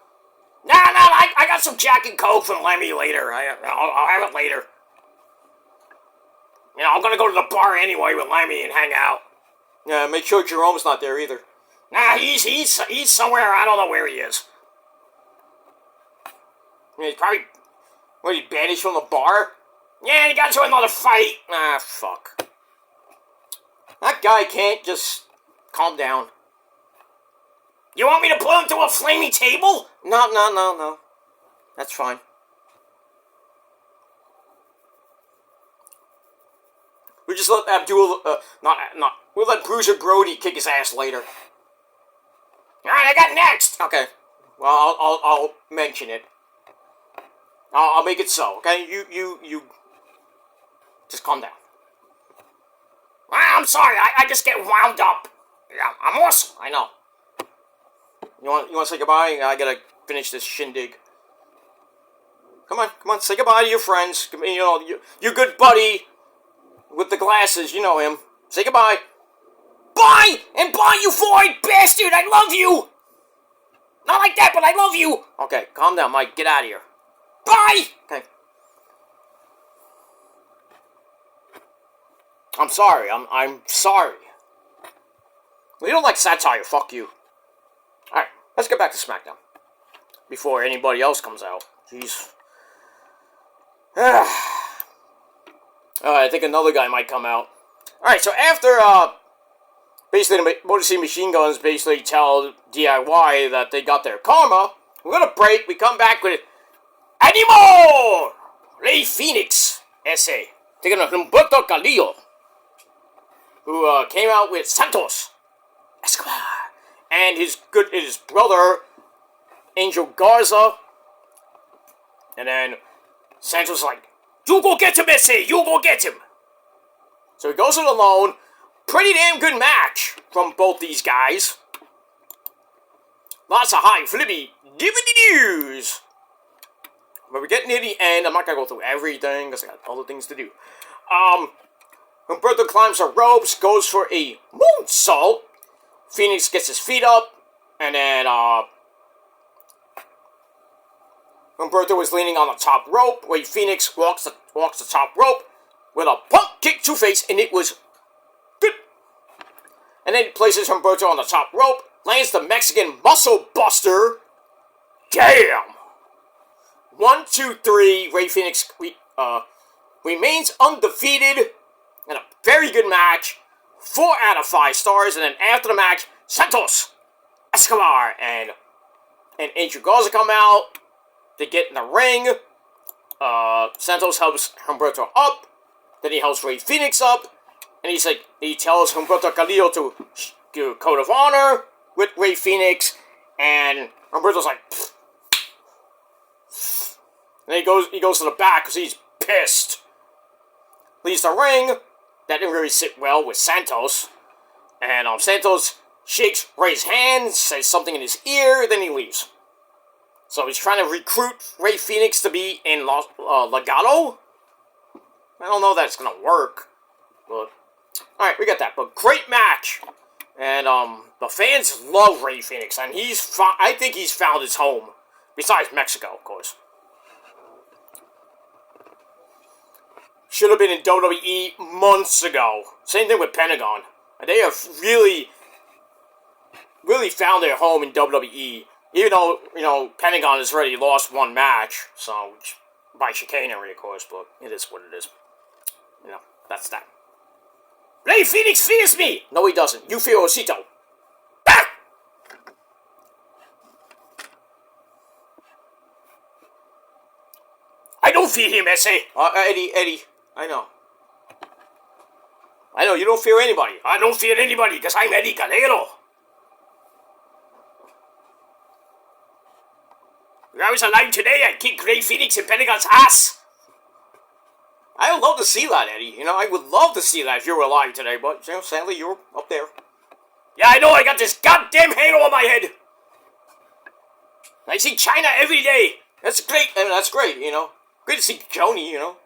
Nah, I got some Jack and Coke from Lemmy later. I'll have it later. You know, I'm gonna go to the bar anyway with Lemmy and hang out. Yeah, make sure Jerome's not there either. Nah, he's somewhere. I don't know where he is. Yeah, he's probably... What, he banished from the bar? Yeah, he got into another fight. Ah, fuck. That guy can't just calm down. You want me to put him to a flaming table? No. That's fine. We just let Abdul, we'll let Bruiser Brody kick his ass later. Alright, I got next! Okay. Well, I'll mention it. I'll make it so, okay? You... Just calm down. I'm sorry, I just get wound up. Yeah, I'm awesome, I know. You want to say goodbye? I gotta finish this shindig. Come on, say goodbye to your friends. You know, your good buddy with the glasses, you know him. Say goodbye. Bye! And bye, you void bastard! I love you! Not like that, but I love you! Okay, calm down, Mike. Get out of here. Bye! Okay. I'm sorry. I'm sorry. Well, you don't like satire. Fuck you. Alright, let's get back to Smackdown. Before anybody else comes out. Jeez. I think another guy might come out. Alright, so after, basically the Motor City Machine Guns basically tell DIY that they got their karma, we're gonna break, we come back with Anymore! Rey Fenix essay. Taking on Humberto Carrillo, who came out with Santos Escobar and his brother Angel Garza, and then Santos like, you go get him, essay, you go get him. So he goes it alone. Pretty damn good match from both these guys. Lots of high flippy DVD. But we're getting near the end. I'm not going to go through everything because I got other things to do. Humberto climbs the ropes, goes for a moonsault. Phoenix gets his feet up, and then Humberto was leaning on the top rope, where Phoenix walks the top rope with a pump kick to face, and it was good. And then he places Humberto on the top rope, lands the Mexican Muscle Buster. Damn! 1, 2, 3. Rey Fenix remains undefeated in a very good match. 4 out of 5 stars. And then after the match, Santos Escobar and Angel Garza come out. They get in the ring. Santos helps Humberto up. Then he helps Rey Fenix up. And he tells Humberto Carrillo to do Code of Honor with Rey Fenix. And Humberto's like, pfft. And he goes to the back because he's pissed. Leaves the ring. That didn't really sit well with Santos. And Santos shakes Rey's hand, says something in his ear, then he leaves. So he's trying to recruit Rey Fenix to be in Legado. I don't know if that's going to work. But, alright, we got that. But great match. And the fans love Rey Fenix. And I think he's found his home. Besides Mexico, of course. Should have been in WWE months ago. Same thing with Pentagon. They have really found their home in WWE. Even though, Pentagon has already lost 1 match. So, by chicanery, of course, but it is what it is. That's that. Rey Fenix fears me! No, he doesn't. You fear Osito. Ah! I don't fear him, S.A. Eddie. I know, you don't fear anybody. I don't fear anybody, because I'm Eddie Calero. If I was alive today, I'd kick Rey Fenix in Pentagon's ass. I would love to see that, Eddie. I would love to see that if you were alive today, but, sadly, you're up there. Yeah, I know, I got this goddamn halo on my head. I see China every day. That's great. I mean, that's great, you know. Great to see Joni, you know.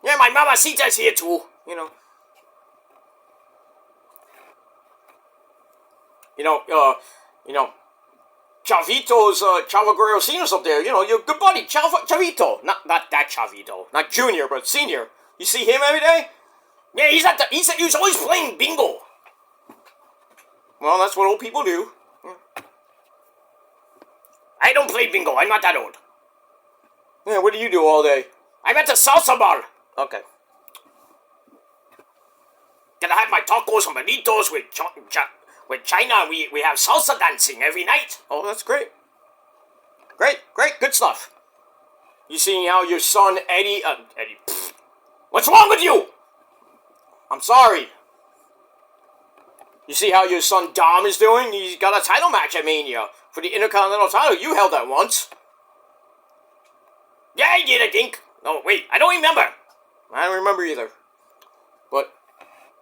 Yeah, my mamacita's here too, you know. You know, Chavito's, Chavo Guerrero Sr.'s up there, you know, your good buddy, Chavito. Not that Chavito. Not Junior, but Senior. You see him every day? Yeah, he's always playing bingo. Well, that's what old people do. Yeah. I don't play bingo. I'm not that old. Yeah, what do you do all day? I'm at the salsa bar. Okay. Can I have my tacos and burritos with China? We have salsa dancing every night. Oh, that's great. Great, good stuff. You seeing how your son Eddie? What's wrong with you? I'm sorry. You see how your son Dom is doing? He's got a title match at Mania for the Intercontinental title. You held that once. Yeah, I did, I think. No, wait, I don't remember. I don't remember either. But,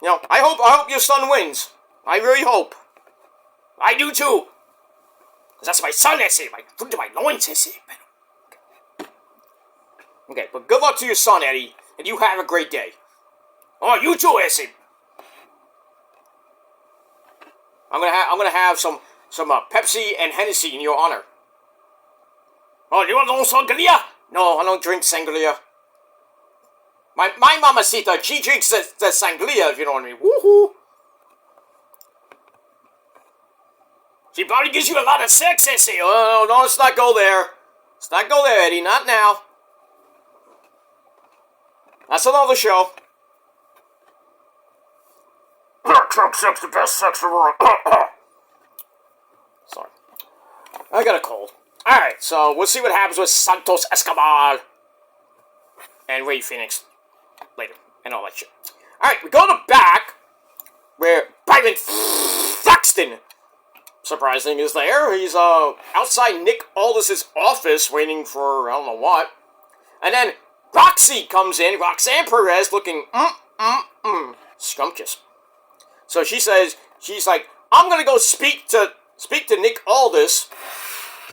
you know, I hope your son wins. I really hope. I do too. Because that's my son, Essie. My loins, Essie. Okay, but good luck to your son, Eddie. And you have a great day. Oh, you too, Essie. I'm gonna have some Pepsi and Hennessy in your honor. Oh, you want some sangria? No, I don't drink sangria. My mamacita, she drinks the sangria, if you know what I mean. Woohoo! She probably gives you a lot of sex, Essie. Oh, no, let's not go there. Let's not go there, Eddie. Not now. That's another show. Trump sex, the best sex in the world. Sorry. I got a cold. Alright, so we'll see what happens with Santos Escobar and Ray Phoenix later and all that shit. Alright, we go to the back where Byron Thaxton, surprising, is there. He's outside Nick Aldis's office waiting for I don't know what. And then Roxy comes in, Roxanne Perez, looking scrumptious. So she's like, I'm gonna go speak to Nick Aldis,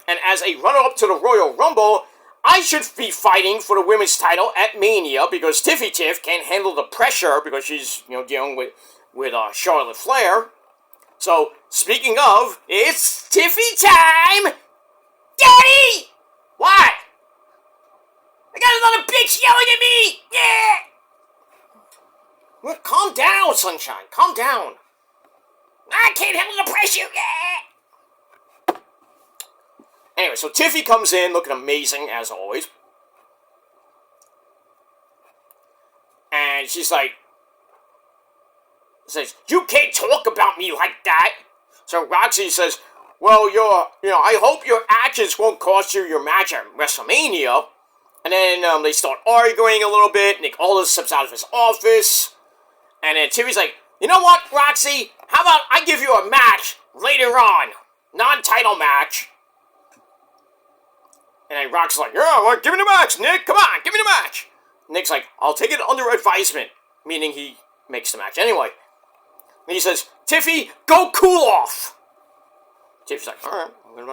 and as a runner-up to the Royal Rumble, I should be fighting for the women's title at Mania because Tiffy Tiff can't handle the pressure because she's, you know, dealing with Charlotte Flair. So, speaking of, it's Tiffy time! Daddy! What? I got another bitch yelling at me! Yeah! Well, calm down, Sunshine. Calm down. I can't handle the pressure. Yeah. Anyway, so Tiffy comes in looking amazing, as always. And she's like, says, you can't talk about me like that. So Roxy says, well, I hope your actions won't cost you your match at WrestleMania. And then they start arguing a little bit. Nick Aldis steps out of his office. And then Tiffy's like, you know what, Roxy? How about I give you a match later on? Non-title match. And then Roxy's like, yeah, well, give me the match, Nick. Come on, give me the match. Nick's like, I'll take it under advisement. Meaning he makes the match anyway. And he says, Tiffy, go cool off. Tiffy's like, alright, I'm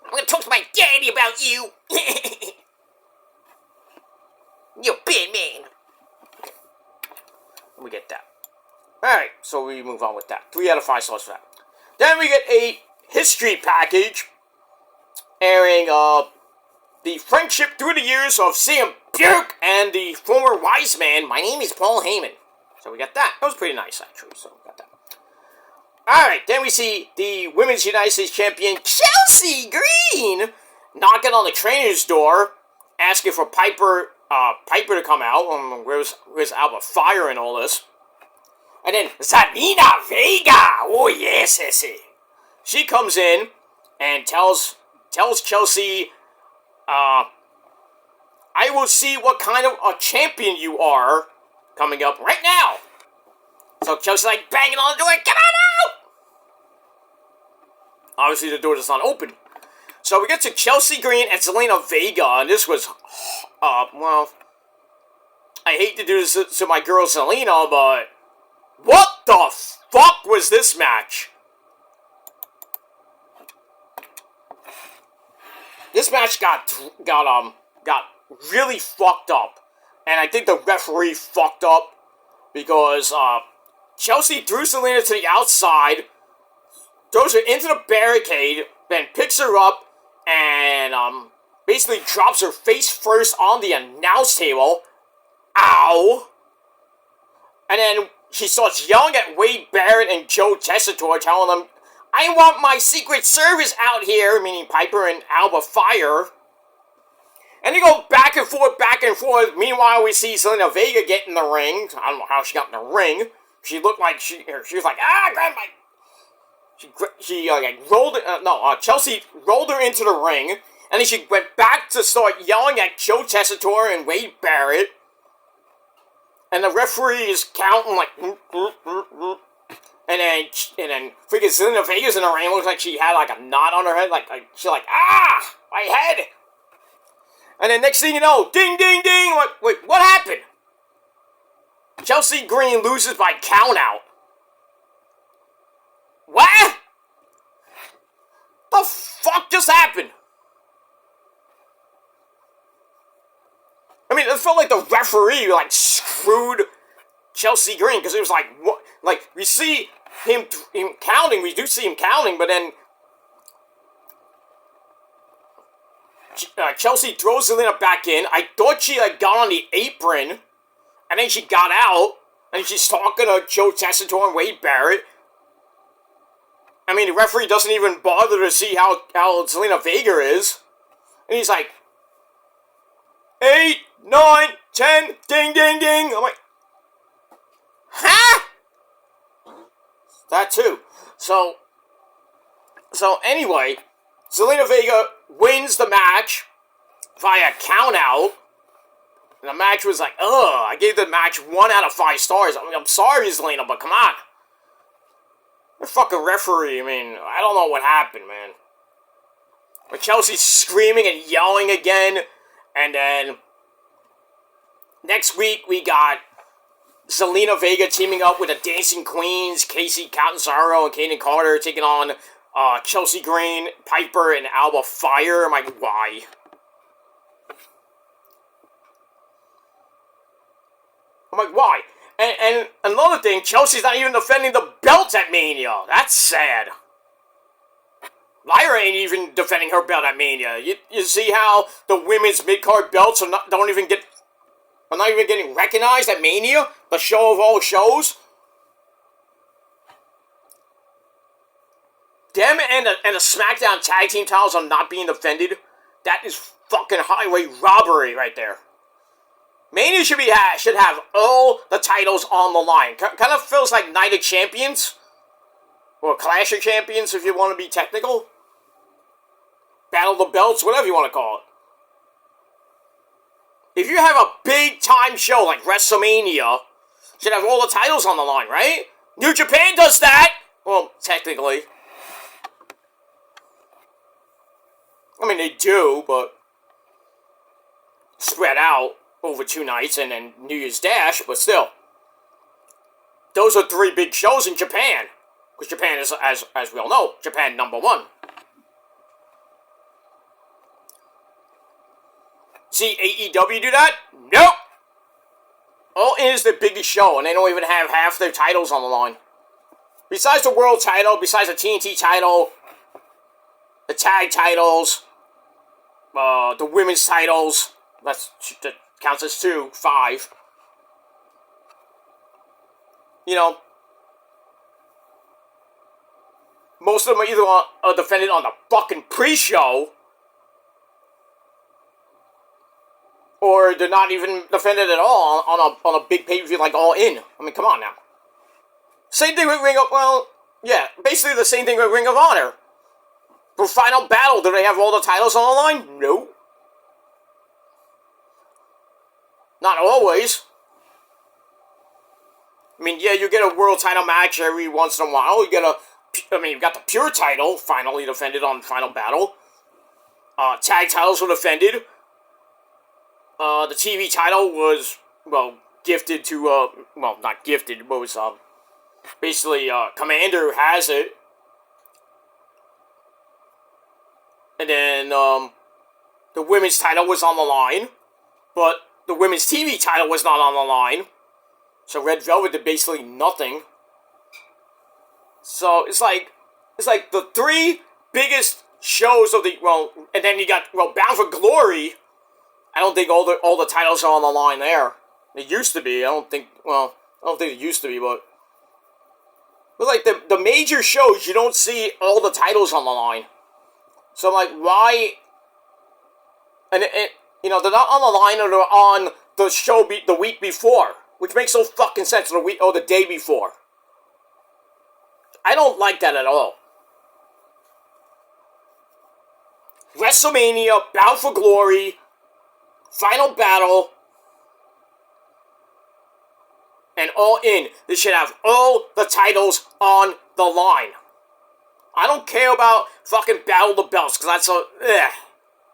gonna talk to my daddy about you. You bad man. We get that. Alright, so we move on with that. 3 out of 5 stars for that. Then we get a history package airing the friendship through the years of CM Punk and the former wise man, my name is Paul Heyman. So we got that. That was pretty nice, actually, so we got that. Alright, then we see the Women's United States Champion, Chelsea Green, knocking on the trainer's door, asking for Piper to come out. Where's Alba Fire and all this? And then Zelina Vega. Oh yes, Essie. She comes in and tells Chelsea, I will see what kind of a champion you are coming up right now. So Chelsea's like banging on the door. Come on out! Obviously the door does not open. So we get to Chelsea Green and Zelina Vega, and this was, well, I hate to do this to my girl Zelina, but What the fuck was this match? This match got really fucked up. And I think the referee fucked up because Chelsea threw Zelina to the outside, throws her into the barricade, then picks her up and basically drops her face first on the announce table. Ow! And then she starts yelling at Wade Barrett and Joe Tessitore, telling them, I want my Secret Service out here, meaning Piper and Alba Fire. And they go back and forth, back and forth. Meanwhile, we see Zelina Vega get in the ring. I don't know how she got in the ring. She looked like she was like, grab my... Chelsea rolled her into the ring. And then she went back to start yelling at Joe Tessitore and Wade Barrett. And the referee is counting like... And then freaking Zelina Vega's in the ring. Looks like she had like a knot on her head. She's like, my head! And then next thing you know, ding, ding, ding. Wait, what happened? Chelsea Green loses by count out. What? The fuck just happened? I mean, it felt like the referee screwed Chelsea Green because it was like, what? Like, we see him counting. We do see him counting, but then Chelsea throws Zelina back in. I thought she had got on the apron, and then she got out, and she's talking to Joe Tessitore and Wade Barrett. I mean, the referee doesn't even bother to see how Zelina Vega is. And he's like, 8, 9, 10, ding, ding, ding. I'm like, huh? That too. So anyway, Zelina Vega wins the match via countout. And the match was like, I gave the match 1 out of 5 stars. I mean, I'm sorry, Zelina, but come on. The fucking referee, I mean, I don't know what happened, man. But Chelsea's screaming and yelling again. And then next week we got Zelina Vega teaming up with the Dancing Queens, Casey Catanzaro and Kaden Carter taking on Chelsea Green, Piper, and Alba Fire. I'm like, why? I'm like, why? And another thing, Chelsea's not even defending the belt at Mania. That's sad. Lyra ain't even defending her belt at Mania. You see how the women's mid-card belts are not even getting recognized at Mania? The show of all shows? Them and the Smackdown tag team titles are not being defended. That is fucking highway robbery right there. Mania should have all the titles on the line. Kind of feels like Night of Champions. Or Clash of Champions, if you want to be technical. Battle of the Belts, whatever you want to call it. If you have a big-time show like WrestleMania, you should have all the titles on the line, right? New Japan does that! Well, technically. I mean, they do, but spread out over 2 nights and then New Year's Dash, but still. Those are 3 big shows in Japan. Because Japan is, as we all know, Japan #1. See AEW do that? Nope! All In is the biggest show, and they don't even have half their titles on the line. Besides the world title, besides the TNT title, the tag titles, the women's titles, that counts as 2, 5. You know, most of them are either defended on the fucking pre-show, or they're not even defended at all on a big pay-per-view like All In. I mean, come on now. Same thing with basically the same thing with Ring of Honor. For Final Battle, do they have all the titles on the line? No. Not always. I mean, yeah, you get a world title match every once in a while. You got the Pure title finally defended on Final Battle. Tag titles were defended. The TV title was, gifted to, not gifted, but was, basically, Commander has it. And then, the women's title was on the line. But the women's TV title was not on the line. So Red Velvet did basically nothing. So it's like the three biggest shows of the, well, and then you got, well, Bound for Glory. I don't think all the titles are on the line there. It used to be. I don't think it used to be, but like the major shows, you don't see all the titles on the line. So I'm like, why? And you know, they're not on the line, or they're on the show the week before, which makes no fucking sense. The day before. I don't like that at all. WrestleMania, Bound for Glory, Final Battle, and All In. They should have all the titles on the line. I don't care about fucking Battle of the Belts, because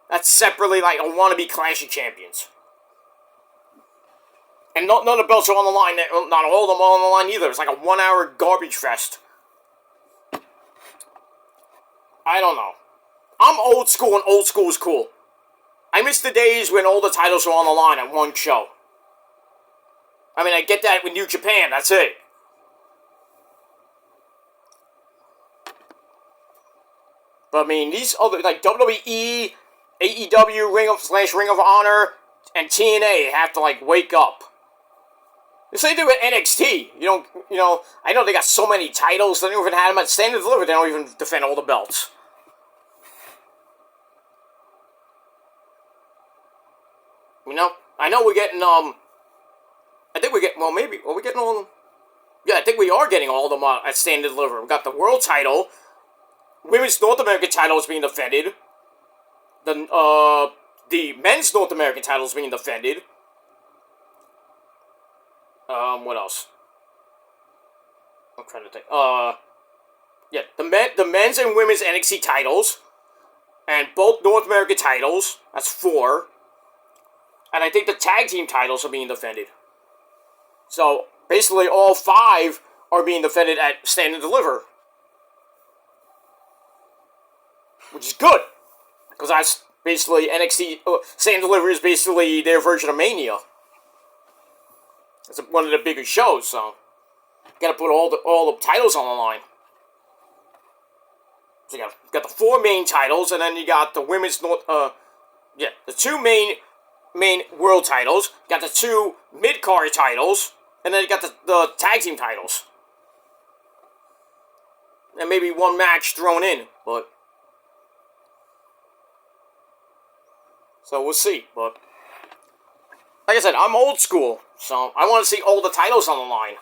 that's separately like a wannabe Clash of Champions. And none of the belts are on the line. Not all of them are on the line either. It's like a 1 hour garbage fest. I don't know. I'm old school, and old school is cool. I miss the days when all the titles were on the line at one show. I mean, I get that with New Japan, that's it. But I mean, these other, like WWE, AEW, Ring of Honor, and TNA have to, like, wake up. The same thing with NXT. You know, I know they got so many titles, they don't even have them at Stand and Deliver, they don't even defend all the belts. You know, I know we're getting, I think we're getting, well, maybe, are we getting all of them? Yeah, I think we are getting all of them at Stand and Deliver. We've got the world title, women's North American title is being defended, the men's North American title is being defended. What else? I'm trying to think. Yeah, the men's and women's NXT titles, and both North American titles, that's 4. And I think the tag team titles are being defended. So, basically all 5 are being defended at Stand and Deliver. Which is good. Because that's basically NXT, Stand and Deliver is basically their version of Mania. It's one of the bigger shows, so gotta put all the titles on the line. So you got the 4 main titles, and then you got the women's the 2 main world titles, got the 2 mid-card titles, and then you got the tag team titles. And maybe 1 match thrown in, but so we'll see, but like I said, I'm old school, so I want to see all the titles on the line.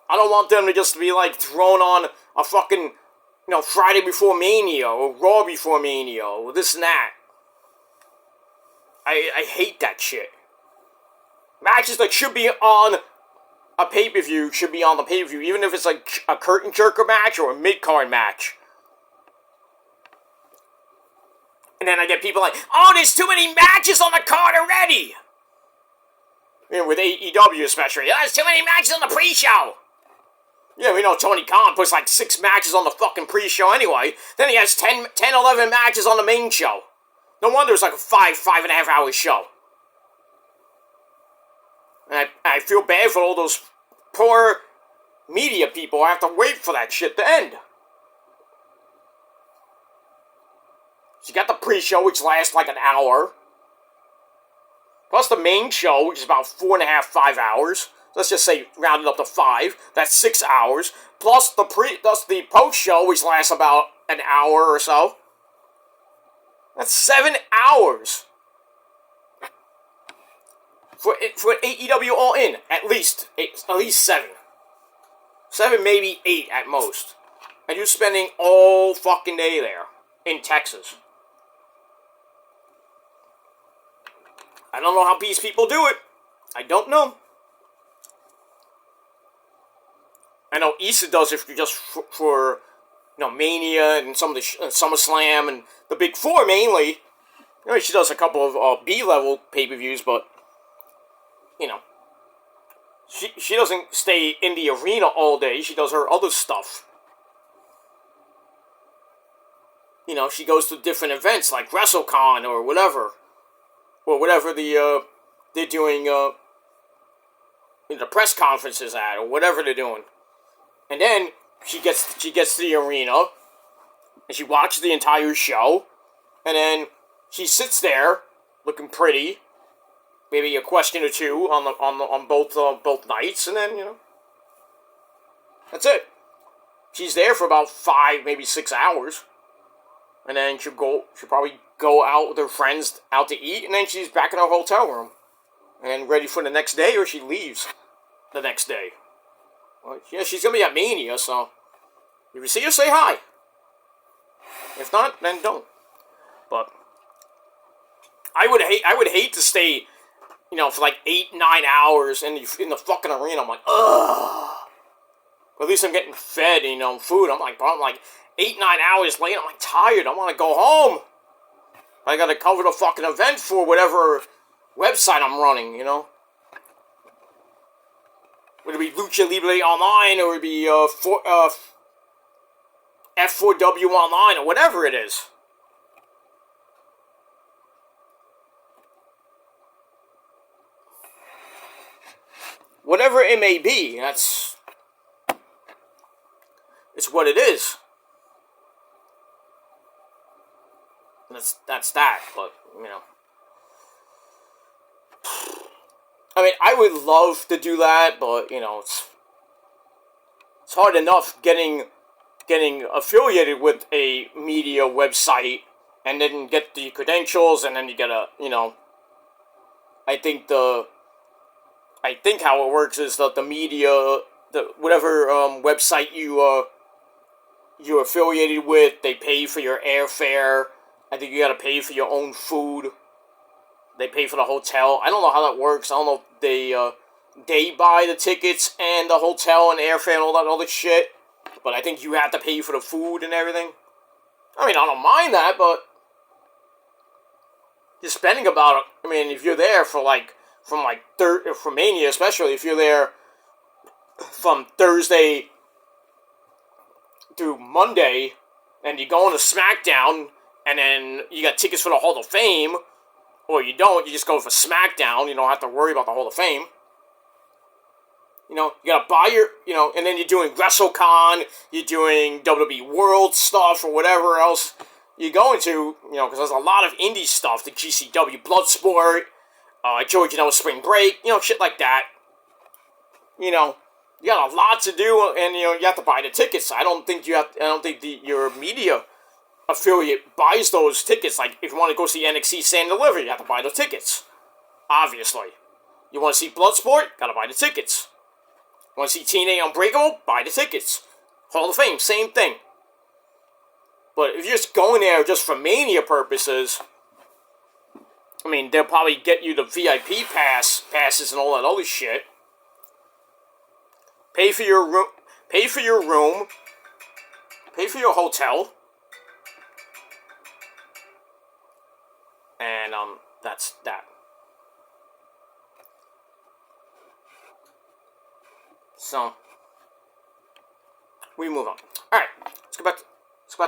I don't want them to just be, like, thrown on a fucking, Friday before Mania, or Raw before Mania, or this and that. I hate that shit. Matches that should be on a pay-per-view should be on the pay-per-view, even if it's, like, a curtain jerker match or a mid-card match. And then I get people like, oh, there's too many matches on the card already! With AEW especially. There's too many matches on the pre-show! Yeah, we know Tony Khan puts like 6 matches on the fucking pre-show anyway. Then he has 10, 11 matches on the main show. No wonder it's like a 5.5 hour show. And I feel bad for all those poor media people who have to wait for that shit to end. So you got the pre-show, which lasts like an hour. Plus the main show, which is about 4.5, 5 hours. Let's just say round it up to 5. That's 6 hours. Plus the post show, which lasts about an hour or so. That's 7 hours. For AEW All In, at least 7. 7, maybe 8 at most. And you're spending all fucking day there in Texas. I don't know how these people do it. I don't know. I know Issa does it just for Mania and some of the SummerSlam and the Big 4 mainly. She does a couple of B-level pay-per-views, but She doesn't stay in the arena all day. She does her other stuff. You know, she goes to different events like WrestleCon or whatever they're doing in the press conferences at, or whatever they're doing. And then she gets to the arena and she watches the entire show, and then she sits there looking pretty, maybe a question or two on both nights, and then, you know, that's it. She's there for about 5, maybe 6 hours, and then she'll probably go out with her friends out to eat, and then she's back in her hotel room and ready for the next day, or she leaves the next day. Well, yeah, she's gonna be at Mania, so if you see her, say hi. If not, then don't. But I would hate to stay, you know, for like 8, 9 hours in the fucking arena. I'm like, ugh. But at least I'm getting fed, you know, food. I'm like 8, 9 hours late. I'm like tired. I want to go home. I gotta cover the fucking event for whatever website I'm running, you know. Would it be Lucha Libre Online, or would it be F4W Online, or whatever it is. Whatever it may be, it's what it is. That's that, but, you know. I mean, I would love to do that, but, you know, it's hard enough getting affiliated with a media website and then get the credentials, and then you gotta, you know, I think how it works is that the media, whatever website you're affiliated with, they pay for your airfare. I think you gotta pay for your own food. They pay for the hotel. I don't know how that works. I don't know if they buy the tickets and the hotel and airfare and all that other shit. But I think you have to pay for the food and everything. I mean, I don't mind that, but you're spending about, I mean, if you're there for for Mania especially, if you're there from Thursday through Monday, and you're going to Smackdown, and then you got tickets for the Hall of Fame, or you don't, you just go for Smackdown, you don't have to worry about the Hall of Fame. You know, you gotta buy your, you know, and then you're doing WrestleCon, you're doing WWE World stuff, or whatever else you're going to, you know, because there's a lot of indie stuff, the GCW Bloodsport, Georgia Know Spring Break, you know, shit like that. You know, you got a lot to do, and, you know, you have to buy the tickets. I don't think your media affiliate buys those tickets. Like, if you want to go see NXT Stand and Deliver, you have to buy the tickets. Obviously. You want to see Bloodsport? Gotta buy the tickets. Want to see TNA Unbreakable? Buy the tickets. Hall of Fame, same thing. But if you're just going there just for Mania purposes, I mean, they'll probably get you the VIP passes and all that other shit. Pay for your room, pay for your hotel, and that's that. So we move on. All right, let's go back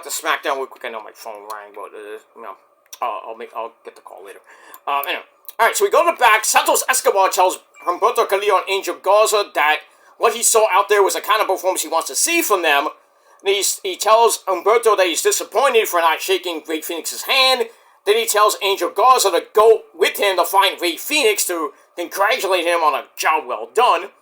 to SmackDown real quick. I know my phone rang, but you know, I'll get the call later. Anyway, all right. So we go to the back. Santos Escobar tells Humberto Carrillo and Angel Garza that what he saw out there was the kind of performance he wants to see from them. And he tells Humberto that he's disappointed for not shaking Rey Fenix's hand. Then he tells Angel Garza to go with him to find Rey Fenix to congratulate him on a job well done.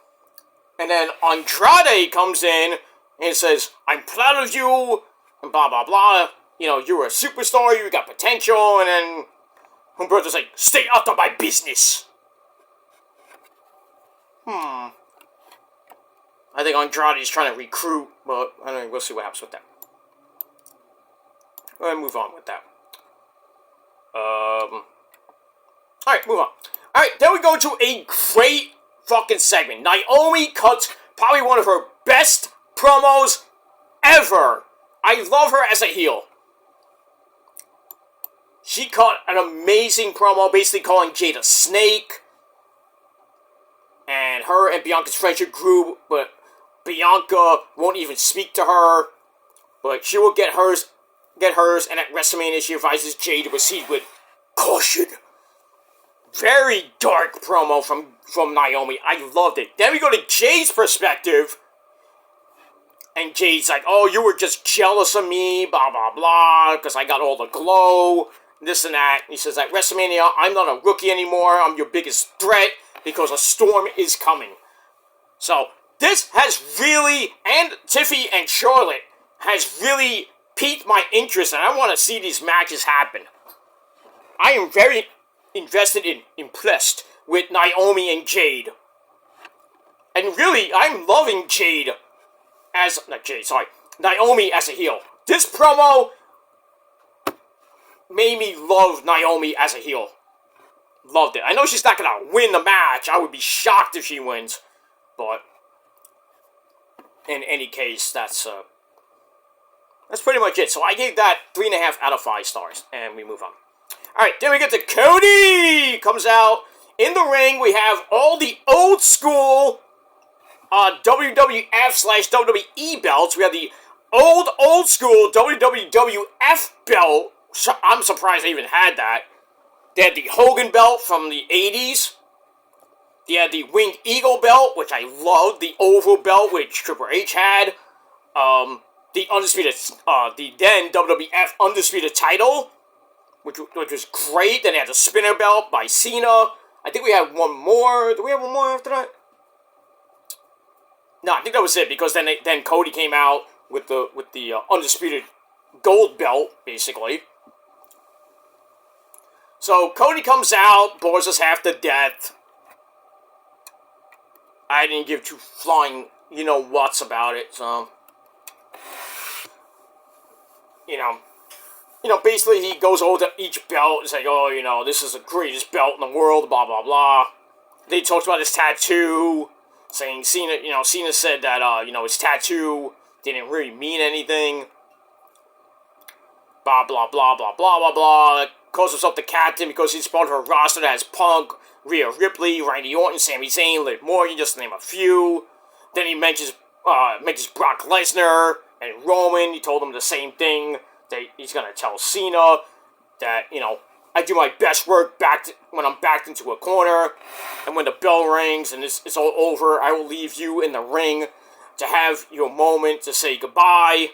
And then Andrade comes in and says, "I'm proud of you," and blah, blah, blah. You know, you're a superstar, you got potential. And then Humberto's like, "Stay out of my business." I think Andrade's trying to recruit, but I don't know, we'll see what happens with that. Go ahead and move on with that. Alright, move on. Alright, then we go to a great fucking segment. Naomi cuts probably one of her best promos ever. I love her as a heel. She cut an amazing promo, basically calling Jade a snake. and her and Bianca's friendship grew, but Bianca won't even speak to her, but she will get hers, and at WrestleMania she advises Jade to proceed with caution. Very dark promo from Naomi. I loved it. Then we go to Jade's perspective, and Jade's like, oh, you were just jealous of me, blah, blah, blah, because I got all the glow, this and that. He says, at WrestleMania, I'm not a rookie anymore, I'm your biggest threat, because a storm is coming. So, this has really, and Tiffy and Charlotte, has really piqued my interest, and I want to see these matches happen. I am very invested and impressed with Naomi and Jade. And really, I'm loving Naomi as a heel. This promo made me love Naomi as a heel. Loved it. I know she's not going to win the match. I would be shocked if she wins. But in any case, that's pretty much it. So I gave that 3.5 out of 5 stars. And we move on. Alright, then we get to Cody! Comes out. In the ring, we have all the old school WWF/WWE belts. We have the old school WWF belt. I'm surprised they even had that. They had the Hogan belt from the 80s. They had the Winged Eagle belt, which I loved. The Oval belt, which Triple H had. The Undisputed, the then WWF Undisputed title, which was great. Then they had the Spinner belt by Cena. I think we had one more. Do we have one more after that? No, I think that was it, because then Cody came out with the Undisputed Gold belt, basically. So, Cody comes out, bores us half to death. I didn't give two flying you-know-whats about it, so... basically he goes over to each belt and says, oh, this is the greatest belt in the world, blah, blah, blah. Then he talks about his tattoo, saying Cena said that, his tattoo didn't really mean anything. Blah, blah, blah, blah, blah, blah, blah. Calls himself the captain because he's part of a roster that has Punk, Rhea Ripley, Randy Orton, Sami Zayn, Liv Morgan, just to name a few. Then he mentions Brock Lesnar and Roman. He told them the same thing, that he's going to tell Cena that, I do my best work when I'm backed into a corner, and when the bell rings and it's all over, I will leave you in the ring to have your moment to say goodbye.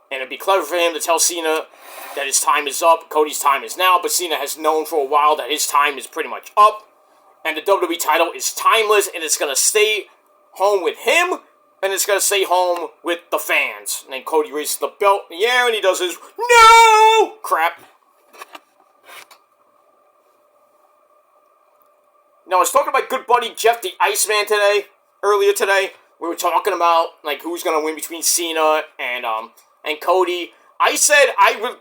And it'd be clever for him to tell Cena that his time is up. Cody's time is now, but Cena has known for a while that his time is pretty much up. And the WWE title is timeless, and it's going to stay home with him, and it's going to stay home with the fans. And then Cody raises the belt in the air, and he does his no crap. Now, I was talking to my good buddy Jeff the Iceman earlier today. We were talking about, who's going to win between Cena and Cody. I said I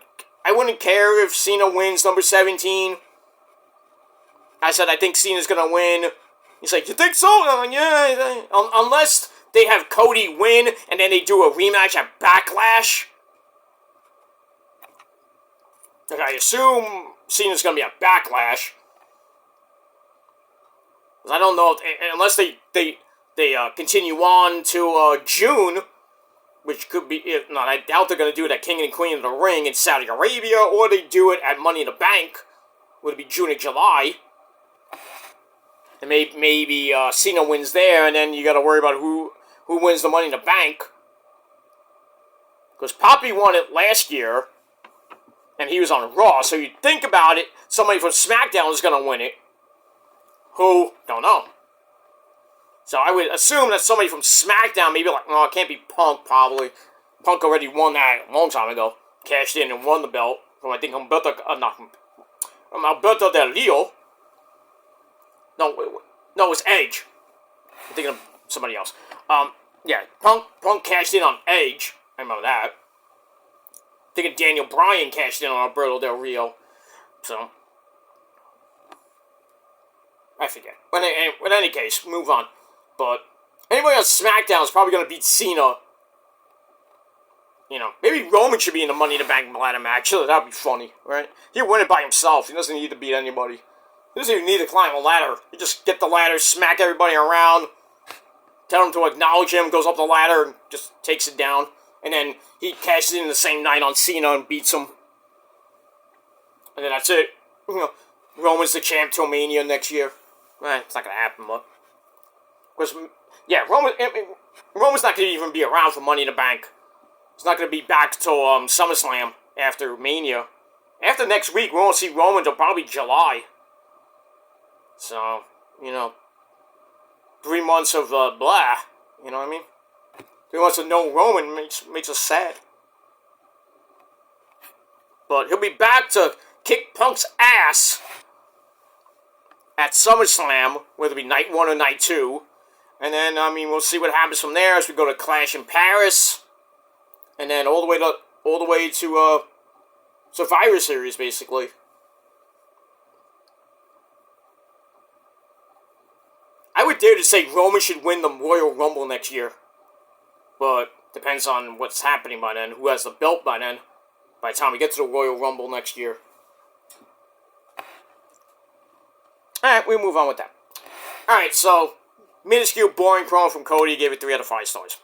wouldn't care if Cena wins number 17. I said I think Cena's gonna win. He's like, you think so? Yeah. Unless they have Cody win and then they do a rematch at Backlash. I assume Cena's gonna be at Backlash. I don't know unless they continue on to June. Which could be, I doubt they're going to do it at King and Queen of the Ring in Saudi Arabia, or they do it at Money in the Bank, would it be June and July. And maybe Cena wins there, and then you got to worry about who wins the Money in the Bank. Because Poppy won it last year, and he was on Raw, so you think about it, somebody from Smackdown is going to win it. Who? Don't know. So I would assume that somebody from Smackdown, maybe it can't be Punk, probably. Punk already won that a long time ago. Cashed in and won the belt from, I think, Alberto Del Rio. No, it was Edge. I'm thinking of somebody else. Punk cashed in on Edge. I remember that. I'm thinking Daniel Bryan cashed in on Alberto Del Rio. So, I forget. But in any case, move on. But anybody on SmackDown is probably going to beat Cena. Maybe Roman should be in the Money in the Bank ladder match. That'd be funny, right? He'll win it by himself. He doesn't need to beat anybody. He doesn't even need to climb a ladder. You just get the ladder, smack everybody around, tell him to acknowledge him, goes up the ladder, and just takes it down. And then he cashes in the same night on Cena and beats him. And then that's it. You know, Roman's the champ till Mania next year. It's not gonna happen, but... Because, yeah, Roman's not gonna even be around for Money in the Bank. He's not gonna be back till SummerSlam after Mania. After next week, we won't see Roman until probably July. So, you know, 3 months of blah, you know what I mean? 3 months of no Roman makes us sad. But he'll be back to kick Punk's ass at SummerSlam, whether it be night 1 or night 2. And then, I mean, we'll see what happens from there as we go to Clash in Paris. And then all the way to Survivor Series, basically. I would dare to say Roman should win the Royal Rumble next year. But depends on what's happening by then, who has the belt by then, by the time we get to the Royal Rumble next year. Alright, we move on with that. Alright, so, minuscule, boring promo from Cody, gave it 3 out of 5 stars.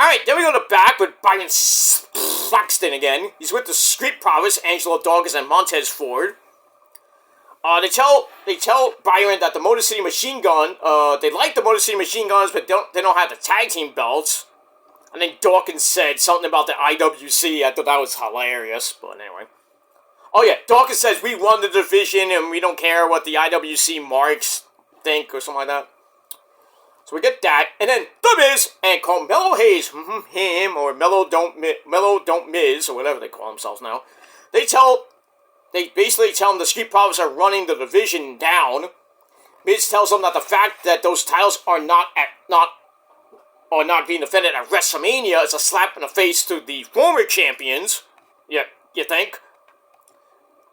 Alright, then we go to back with Byron Saxton again. He's with the Street Profits, Angelo Dawkins and Montez Ford. They tell Byron that the Motor City Machine Gun, they like the Motor City Machine Guns, but they don't have the tag team belts. And then Dawkins said something about the IWC. I thought that was hilarious, but anyway. Oh yeah, Dawkins says we won the division and we don't care what the IWC marks think or something like that. So we get that, and then The Miz and Carmelo Hayes, him or Mello Don't Miz or whatever they call themselves now. They basically tell him the Street Profits are running the division down. Miz tells them that the fact that those titles are not being defended at WrestleMania is a slap in the face to the former champions. Yeah, you think?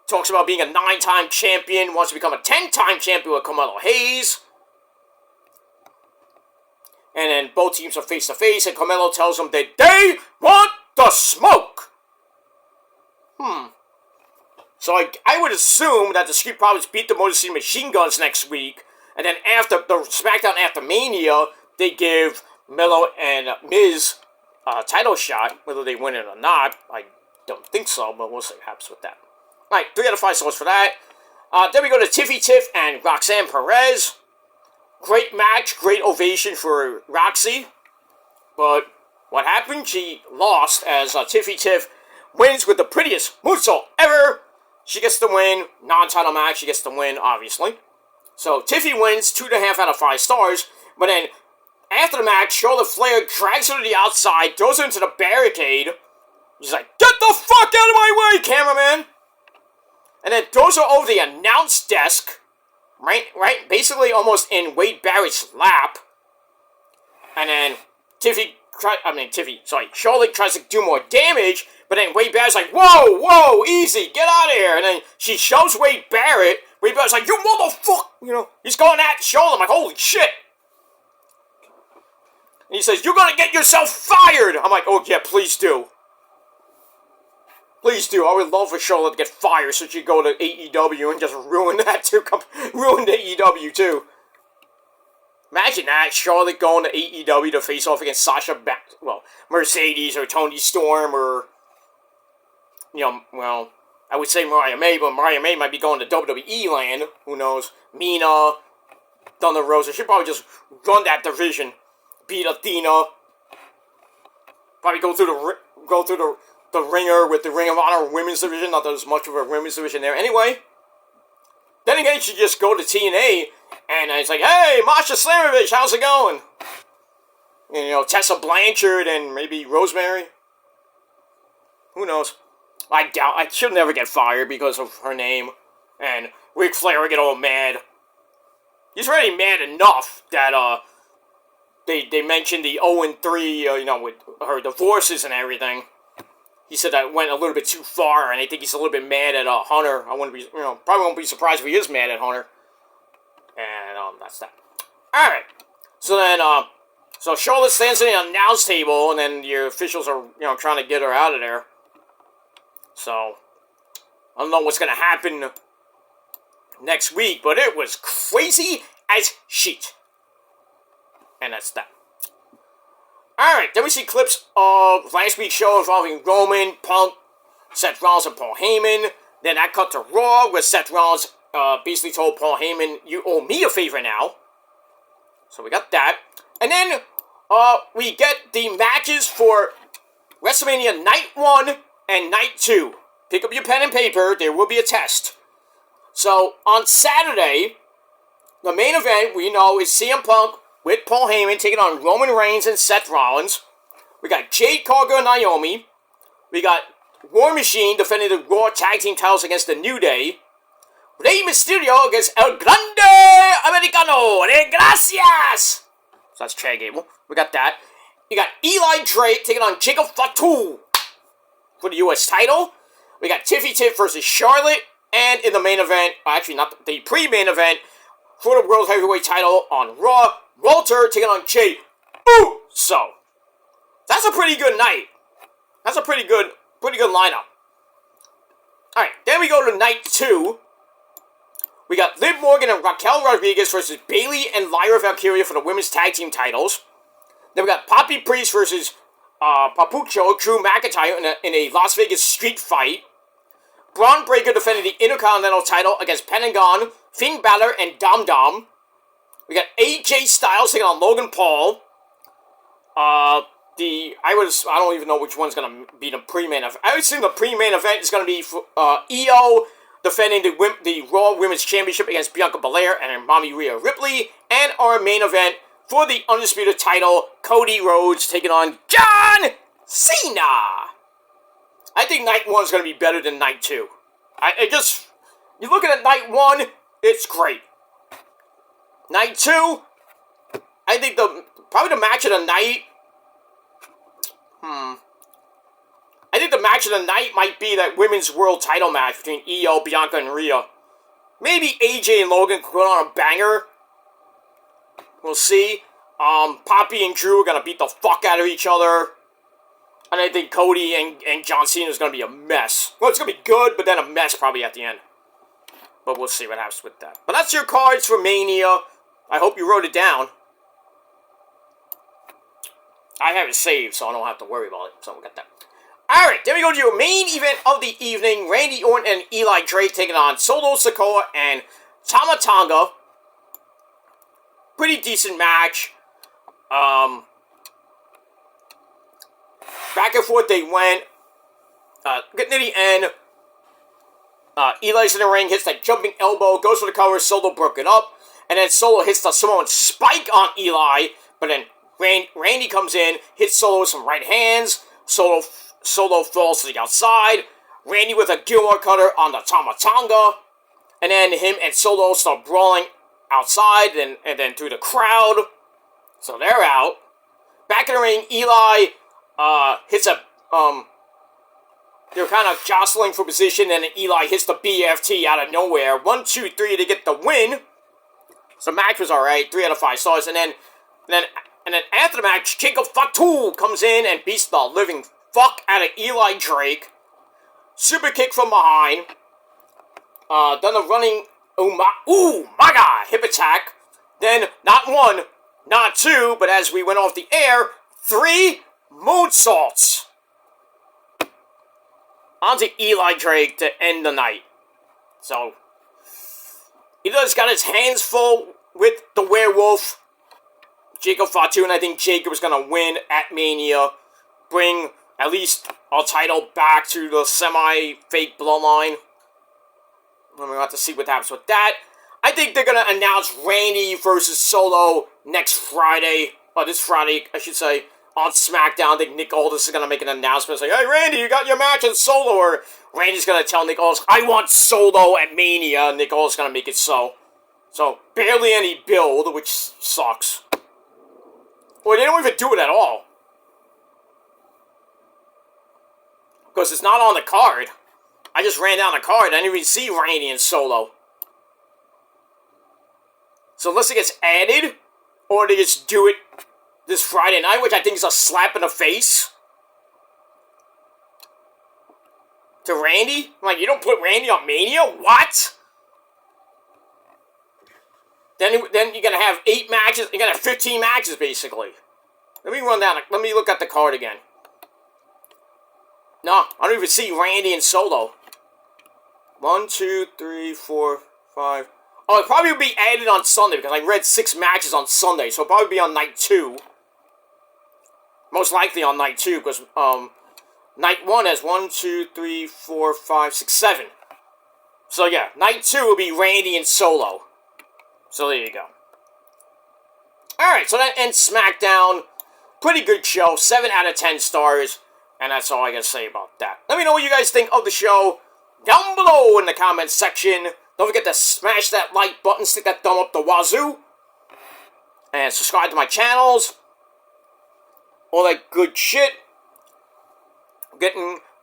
Talks about being a 9-time champion, wants to become a 10-time champion with Carmelo Hayes. And then both teams are face-to-face, and Carmelo tells them that they want the smoke. So I would assume that the Street Profits beat the Motor City Machine Guns next week, and then after the SmackDown after Mania, they give Mello and Miz a title shot, whether they win it or not. I don't think so, but we'll see what happens with that. Alright, 3 out of 5 stars for that. Then we go to Tiffy Tiff and Roxanne Perez. Great match, great ovation for Roxy. But what happened? She lost as Tiffy Tiff wins with the prettiest moonsault ever. She gets the win. Non-title match, she gets the win, obviously. So Tiffy wins 2.5 out of 5 stars. But then, after the match, Charlotte Flair drags her to the outside, throws her into the barricade. She's like, get the fuck out of my way, cameraman! And then throws her over the announce desk. Right, basically almost in Wade Barrett's lap. And then Charlotte tries to do more damage, but then Wade Barrett's like, whoa, easy, get out of here. And then she shoves Wade Barrett. Wade Barrett's like, you motherfucker, you know, he's going at Charlotte. I'm like, holy shit. And he says, you're gonna get yourself fired. I'm like, oh yeah, please do. Please do. I would love for Charlotte to get fired so she could go to AEW and just ruin that too. Ruin AEW too. Imagine that, Charlotte going to AEW to face off against Mercedes or Toni Storm or, I would say Mariah May, but Mariah May might be going to WWE land. Who knows? Mina, Thunder Rosa. She'd probably just run that division, beat Athena. Probably go through the ringer with the Ring of Honor women's division. Not that there's much of a women's division there. Anyway, then again, she just go to TNA, and it's like, hey, Masha Slamovich, how's it going? And, Tessa Blanchard and maybe Rosemary. Who knows? I doubt. She'll never get fired because of her name. And Ric Flair will get all mad. He's already mad enough that, they mentioned the 0-3, with her divorces and everything. He said that went a little bit too far, and I think he's a little bit mad at Hunter. I wouldn't be, probably won't be surprised if he is mad at Hunter. And that's that. All right. So then, so Charlotte stands in the announce table, and then your officials are, trying to get her out of there. So I don't know what's gonna happen next week, but it was crazy as shit. And that's that. Alright, then we see clips of last week's show involving Roman, Punk, Seth Rollins, and Paul Heyman. Then that cut to Raw, where Seth Rollins basically told Paul Heyman, you owe me a favor now. So we got that. And then we get the matches for WrestleMania Night 1 and Night 2. Pick up your pen and paper, there will be a test. So, on Saturday, the main event, we know, is CM Punk with Paul Heyman taking on Roman Reigns and Seth Rollins. We got Jade Cargill and Naomi. We got War Machine defending the Raw Tag Team titles against the New Day. Rey Mysterio against El Grande Americano de Gracias. So that's Chad Gable. We got that. You got Eli Drake taking on Jacob Fatu for the U.S. title. We got Tiffy Tip versus Charlotte. And in the main event, actually not the pre-main event, for the World Heavyweight title on Raw, Walter taking on Jey Uso. That's a pretty good night. That's a pretty good lineup. Alright, then we go to night 2. We got Liv Morgan and Raquel Rodriguez versus Bayley and Lyra Valkyria for the women's tag team titles. Then we got Poppy Priest versus Papucho, Drew McIntyre in a Las Vegas street fight. Braun Breaker defending the Intercontinental title against Pentagon, Finn Balor, and Dom Dom. We got AJ Styles taking on Logan Paul. I don't even know which one's gonna be the pre-main event. I would assume the pre-main event is gonna be for, EO defending the Raw Women's Championship against Bianca Belair and Mommy Rhea Ripley, and our main event for the Undisputed title, Cody Rhodes taking on John Cena. I think night 1 is going to be better than night 2. You're looking at night 1, it's great. Night 2, I think probably the match of the night, I think the match of the night might be that women's world title match between Io, Bianca, and Rhea. Maybe AJ and Logan could put on a banger. We'll see. Poppy and Drew are going to beat the fuck out of each other. And I think Cody and John Cena is going to be a mess. Well, it's going to be good, but then a mess probably at the end. But we'll see what happens with that. But that's your cards for Mania. I hope you wrote it down. I have it saved, so I don't have to worry about it. So we got that. Alright, then we go to your main event of the evening. Randy Orton and Eli Drake taking on Solo Sikoa and Tama Tonga. Pretty decent match. Back and forth they went. Getting to the end. Eli's in the ring, hits that jumping elbow, goes for the cover, Solo broke it up. And then Solo hits the Samoan spike on Eli. But then Randy comes in, hits Solo with some right hands. Solo falls to the outside. Randy with a Gilmore cutter on the Tama Tonga. And then him and Solo start brawling outside and then through the crowd. So they're out. Back in the ring, Eli hits a they're kind of jostling for position, and then Eli hits the BFT out of nowhere. 1, 2, 3 to get the win. So the match was alright, 3 out of 5 stars, and then after the match, Jacob Fatu comes in and beats the living fuck out of Eli Drake. Super kick from behind. Done a running my god, hip attack. Then, not 1, not 2, but as we went off the air, 3 moonsaults onto Eli Drake to end the night. So, Eli's got his hands full with the Werewolf, Jacob Fatu, and I think Jacob is going to win at Mania, bring at least a title back to the semi-fake bloodline. And we'll have to see what happens with that. I think they're going to announce Randy versus Solo next Friday, or this Friday, I should say, on Smackdown. I think Nick Aldis is going to make an announcement saying, hey, Randy, you got your match in Solo. Or Randy's going to tell Nick Aldis, I want Solo at Mania. And Nick Aldis is going to make it so. So, barely any build, which sucks. Or they don't even do it at all. Because it's not on the card. I just ran down the card. I didn't even see Randy and Solo. So unless it gets added, or they just do it this Friday night, which I think is a slap in the face to Randy. I'm like, you don't put Randy on Mania? What? Then you're gonna have 8 matches. You're gonna have 15 matches basically. Let me run down. Let me look at the card again. No, I don't even see Randy and Solo. 1, 2, 3, 4, 5. Oh, it probably will be added on Sunday because I read 6 matches on Sunday, so it'll probably be on night 2. Most likely on night 2 because night 1 has 1, 2, 3, 4, 5, 6, 7. So yeah, night 2 will be Randy and Solo. So there you go. Alright, so that ends Smackdown. Pretty good show. 7 out of 10 stars. And that's all I gotta say about that. Let me know what you guys think of the show down below in the comments section. Don't forget to smash that like button, stick that thumb up the wazoo. And subscribe to my channels. All that good shit.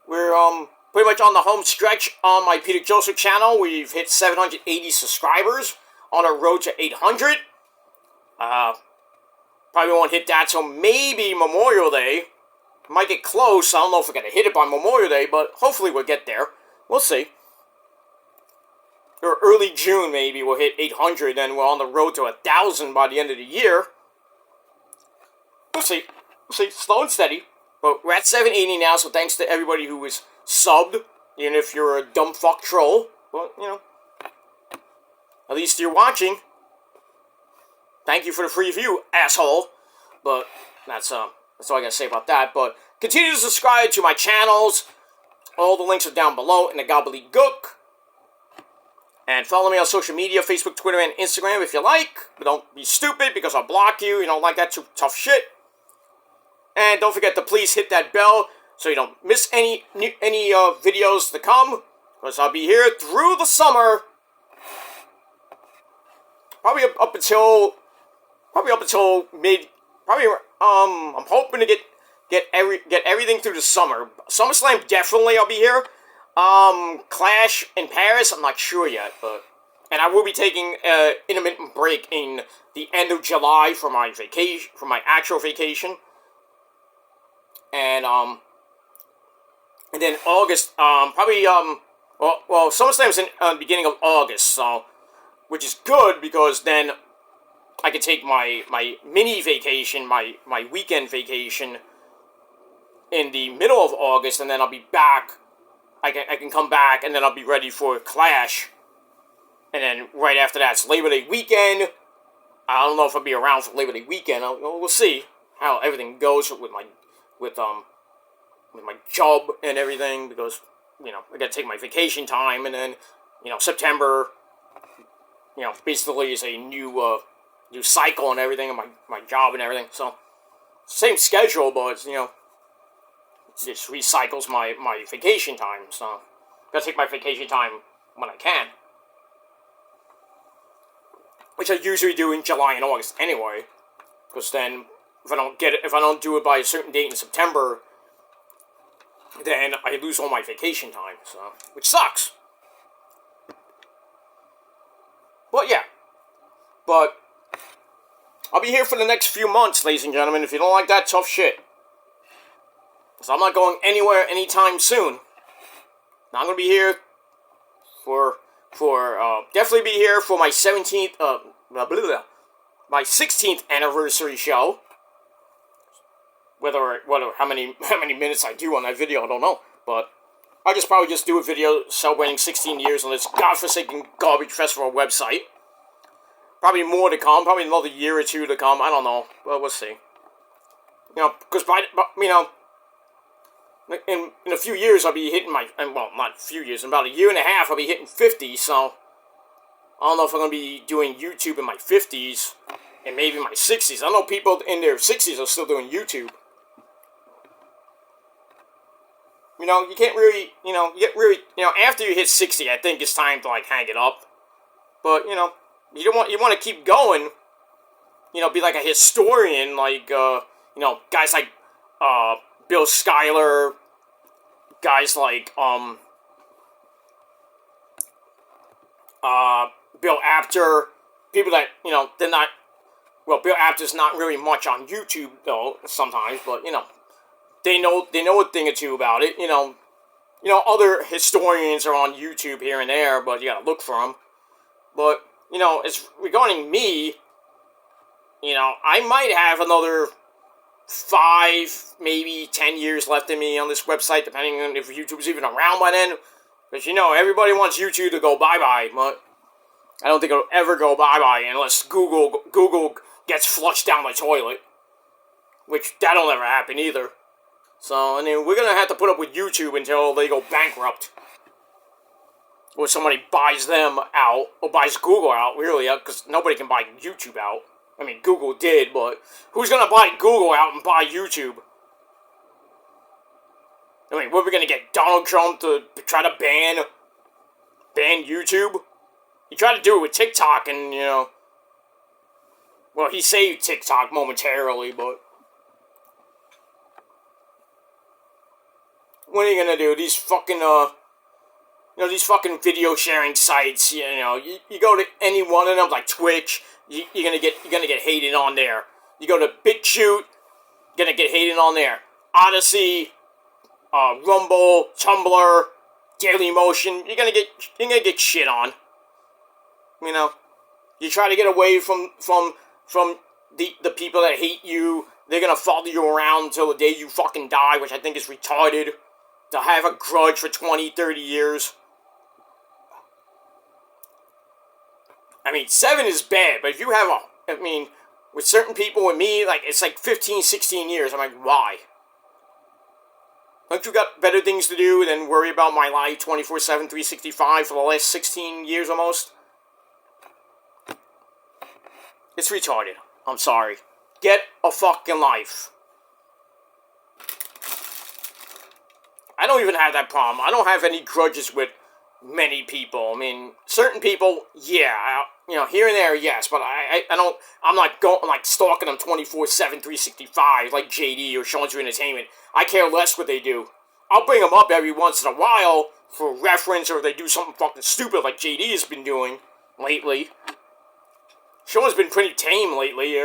We're pretty much on the home stretch on my Peter Joseph channel. We've hit 780 subscribers on our road to 800. Probably won't hit that till maybe Memorial Day. Might get close. I don't know if we're going to hit it by Memorial Day, but hopefully we'll get there. We'll see. Or early June, maybe, we'll hit 800, and we're on the road to 1,000 by the end of the year. We'll see. We'll see. Slow and steady. But we're at 780 now, so thanks to everybody who was subbed. Even if you're a dumb fuck troll. Well, you know. At least you're watching. Thank you for the free view, asshole. But that's all I gotta say about that. But continue to subscribe to my channels. All the links are down below in the gobbledygook. And follow me on social media, Facebook, Twitter, and Instagram if you like. But don't be stupid because I'll block you. You don't like that too tough shit. And don't forget to please hit that bell so you don't miss any videos to come. Because I'll be here through the summer. Probably up until mid. Probably I'm hoping to get everything through the summer. SummerSlam definitely I'll be here. Clash in Paris I'm not sure yet, and I will be taking an intermittent break in the end of July for my vacation, for my actual vacation, and then August probably well SummerSlam's in the beginning of August, so which is good because then I can take my mini vacation, my weekend vacation in the middle of August, and then I'll be back. I can come back, and then I'll be ready for Clash. And then right after that, it's Labor Day weekend. I don't know if I'll be around for Labor Day weekend. We'll see how everything goes with my job and everything, because I gotta take my vacation time, and then September, basically is a new cycle and everything, and my job and everything. So same schedule, but it just recycles my vacation time. So gotta take my vacation time when I can, which I usually do in July and August anyway. Because then if I don't do it by a certain date in September, then I lose all my vacation time. So which sucks. But yeah, I'll be here for the next few months, ladies and gentlemen. If you don't like that, tough shit. So I'm not going anywhere anytime soon. I'm gonna be here for definitely be here for my 17th, my 16th anniversary show. Whether how many minutes I do on that video, I don't know. But I'll probably just do a video celebrating 16 years on this godforsaken garbage festival website. Probably more to come. Probably another year or two to come. I don't know. Well, we'll see. Because in a few years I'll be hitting not a few years, in about a year and a half I'll be hitting 50, so I don't know if I'm going to be doing YouTube in my 50s, and maybe my 60s. I know people in their 60s are still doing YouTube. You can't really, after you hit 60, I think it's time to, hang it up. But, you want to keep going, be like a historian, guys like, Bill Schuyler, guys like, Bill Apter, people that, they're not, well, Bill Apter's not really much on YouTube, though, sometimes, but, they know a thing or two about it, other historians are on YouTube here and there, but you gotta look for them, but, you know, as regarding me, you know, I might have another 5, maybe 10 years left in me on this website, depending on if YouTube's even around by then. Because, you know, everybody wants YouTube to go bye-bye, but I don't think it'll ever go bye-bye unless Google gets flushed down the toilet. Which, that'll never happen either. So, I mean, we're gonna have to put up with YouTube until they go bankrupt. Or somebody buys them out, or buys Google out, really, because nobody can buy YouTube out. I mean, Google did, but who's gonna buy Google out and buy YouTube? I mean, what are we gonna get Donald Trump to try to ban YouTube? He tried to do it with TikTok, and, you know, well, he saved TikTok momentarily, but what are you gonna do? These fucking, these fucking video sharing sites, you know, you go to any one of them, like Twitch, you're gonna get hated on there. You go to BitChute, you're gonna get hated on there. Odyssey, Rumble, Tumblr, Dailymotion, you're gonna get shit on. You know, you try to get away from the people that hate you. They're gonna follow you around until the day you fucking die, which I think is retarded. To have a grudge for 20, 30 years. I mean, 7 is bad, but if you have with certain people, with me, like, it's like 15, 16 years. I'm like, why? Don't you got better things to do than worry about my life 24/7, 365 for the last 16 years almost? It's retarded. I'm sorry. Get a fucking life. I don't even have that problem. I don't have any grudges with many people. I mean, certain people, yeah, you know, here and there, yes, but I'm not stalking them 24/7, 365 like JD or Sean's Entertainment. I care less what they do. I'll bring them up every once in a while for reference, or if they do something fucking stupid like JD has been doing lately. Sean's been pretty tame lately.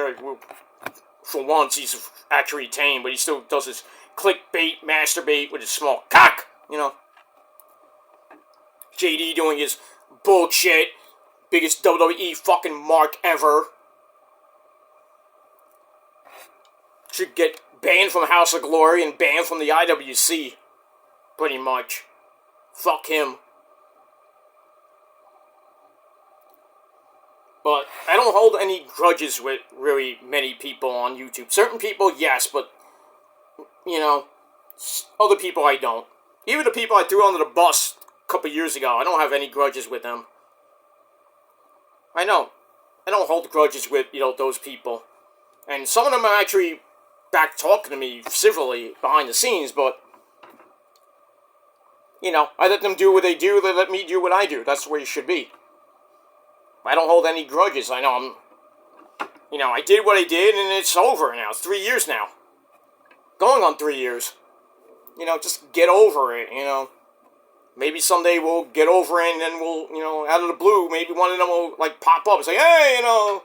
For once, he's actually tame, but he still does his clickbait, masturbate with his small cock, you know. JD doing his bullshit, biggest WWE fucking mark ever. Should get banned from House of Glory and banned from the IWC, pretty much. Fuck him. But I don't hold any grudges with really many people on YouTube. Certain people, yes, but, you know, other people I don't. Even the people I threw under the bus a couple years ago, I don't have any grudges with them. I don't hold grudges with, you know, those people. And some of them are actually back talking to me civilly behind the scenes, but, you know, I let them do what they do, they let me do what I do. That's the way it should be. I don't hold any grudges. I know I did what I did, and it's over now. It's 3 years now. Going on 3 years. You know, just get over it, you know. Maybe someday we'll get over it, and then we'll, you know, out of the blue, maybe one of them will, like, pop up and say, hey, you know,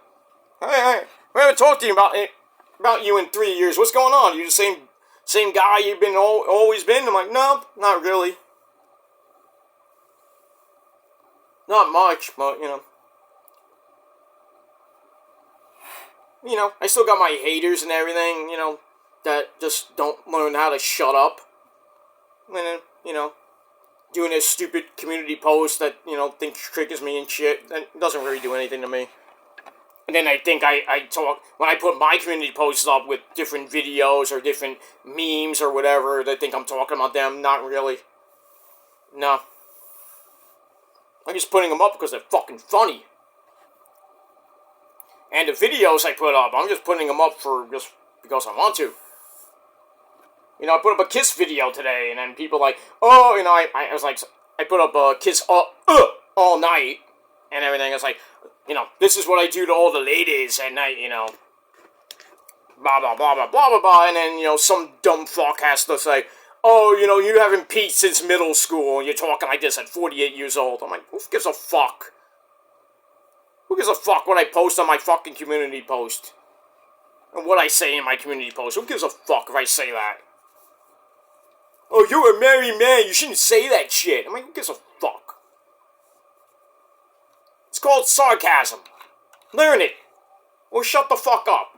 hey, we haven't talked to you about you in 3 years. What's going on? You the same guy you've been always been? I'm like, no, not really. Not much, but, you know. You know, I still got my haters and everything, you know, that just don't learn how to shut up. And, you know, doing this stupid community post that, you know, thinks triggers me and shit, that doesn't really do anything to me. And then I think I talk, when I put my community posts up with different videos or different memes or whatever, they think I'm talking about them. Not really. No. I'm just putting them up because they're fucking funny. And the videos I put up, I'm just putting them up just because I want to. You know, I put up a Kiss video today, and then people like, oh, you know, I was like, I put up a Kiss all night, and everything. I was like, you know, this is what I do to all the ladies at night, you know. Blah, blah, blah, blah, blah, blah, blah. And then, you know, some dumb fuck has to say, oh, you know, you haven't peaked since middle school, and you're talking like this at 48 years old. I'm like, who gives a fuck? Who gives a fuck what I post on my fucking community post? And what I say in my community post? Who gives a fuck if I say that? Oh, you're a married man, you shouldn't say that shit. I'm like, who gives a fuck? It's called sarcasm. Learn it. Or shut the fuck up.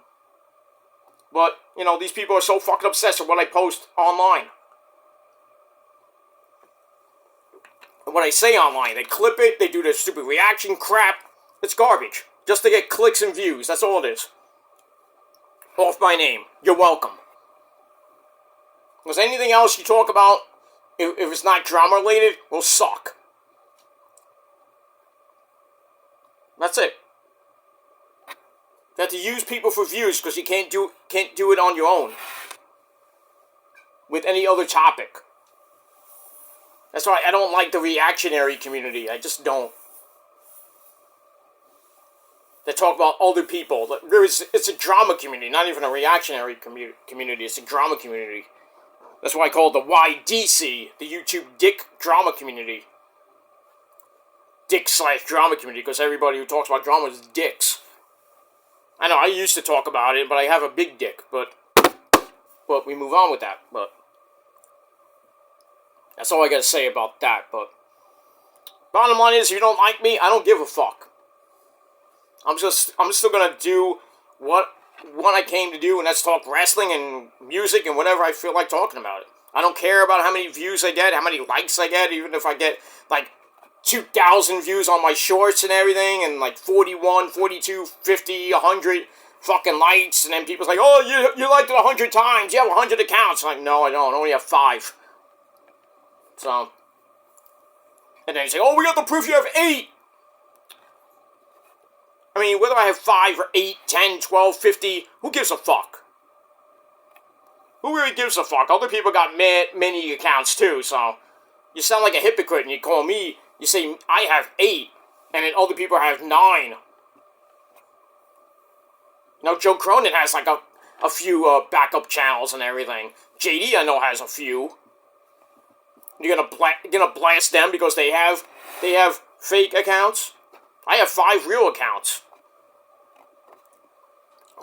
But, you know, these people are so fucking obsessed with what I post online. And what I say online, they clip it, they do their stupid reaction crap. It's garbage. Just to get clicks and views, that's all it is. Off my name. You're welcome. Because anything else you talk about, if it's not drama related, will suck. That's it. You have to use people for views because you can't do it on your own. With any other topic. That's why I don't like the reactionary community. I just don't. They talk about other people. It's a drama community, not even a reactionary community. It's a drama community. That's why I call it the YDC, the YouTube Dick Drama Community. Dick/drama community, because everybody who talks about drama is dicks. I know, I used to talk about it, but I have a big dick, but we move on with that, but that's all I gotta say about that, but bottom line is, if you don't like me, I don't give a fuck. I'm still gonna do what I came to do, and that's talk wrestling and music and whatever I feel like talking about it. I don't care about how many views I get, how many likes I get, even if I get, like, 2,000 views on my shorts and everything, and like 41, 42, 50, 100 fucking likes, and then people's like, oh, you liked it 100 times, you have 100 accounts. I'm like, no, I don't, I only have 5. So, and then you say, oh, we got the proof you have 8. I mean, whether I have 5 or 8, 10, 12, 50, who gives a fuck? Who really gives a fuck? Other people got many accounts too, so you sound like a hypocrite, and you call me, you say, I have 8, and then other people have 9. Now, Joe Cronin has, like, a few backup channels and everything. JD, I know, has a few. You're gonna blast them because they have fake accounts? I have 5 real accounts.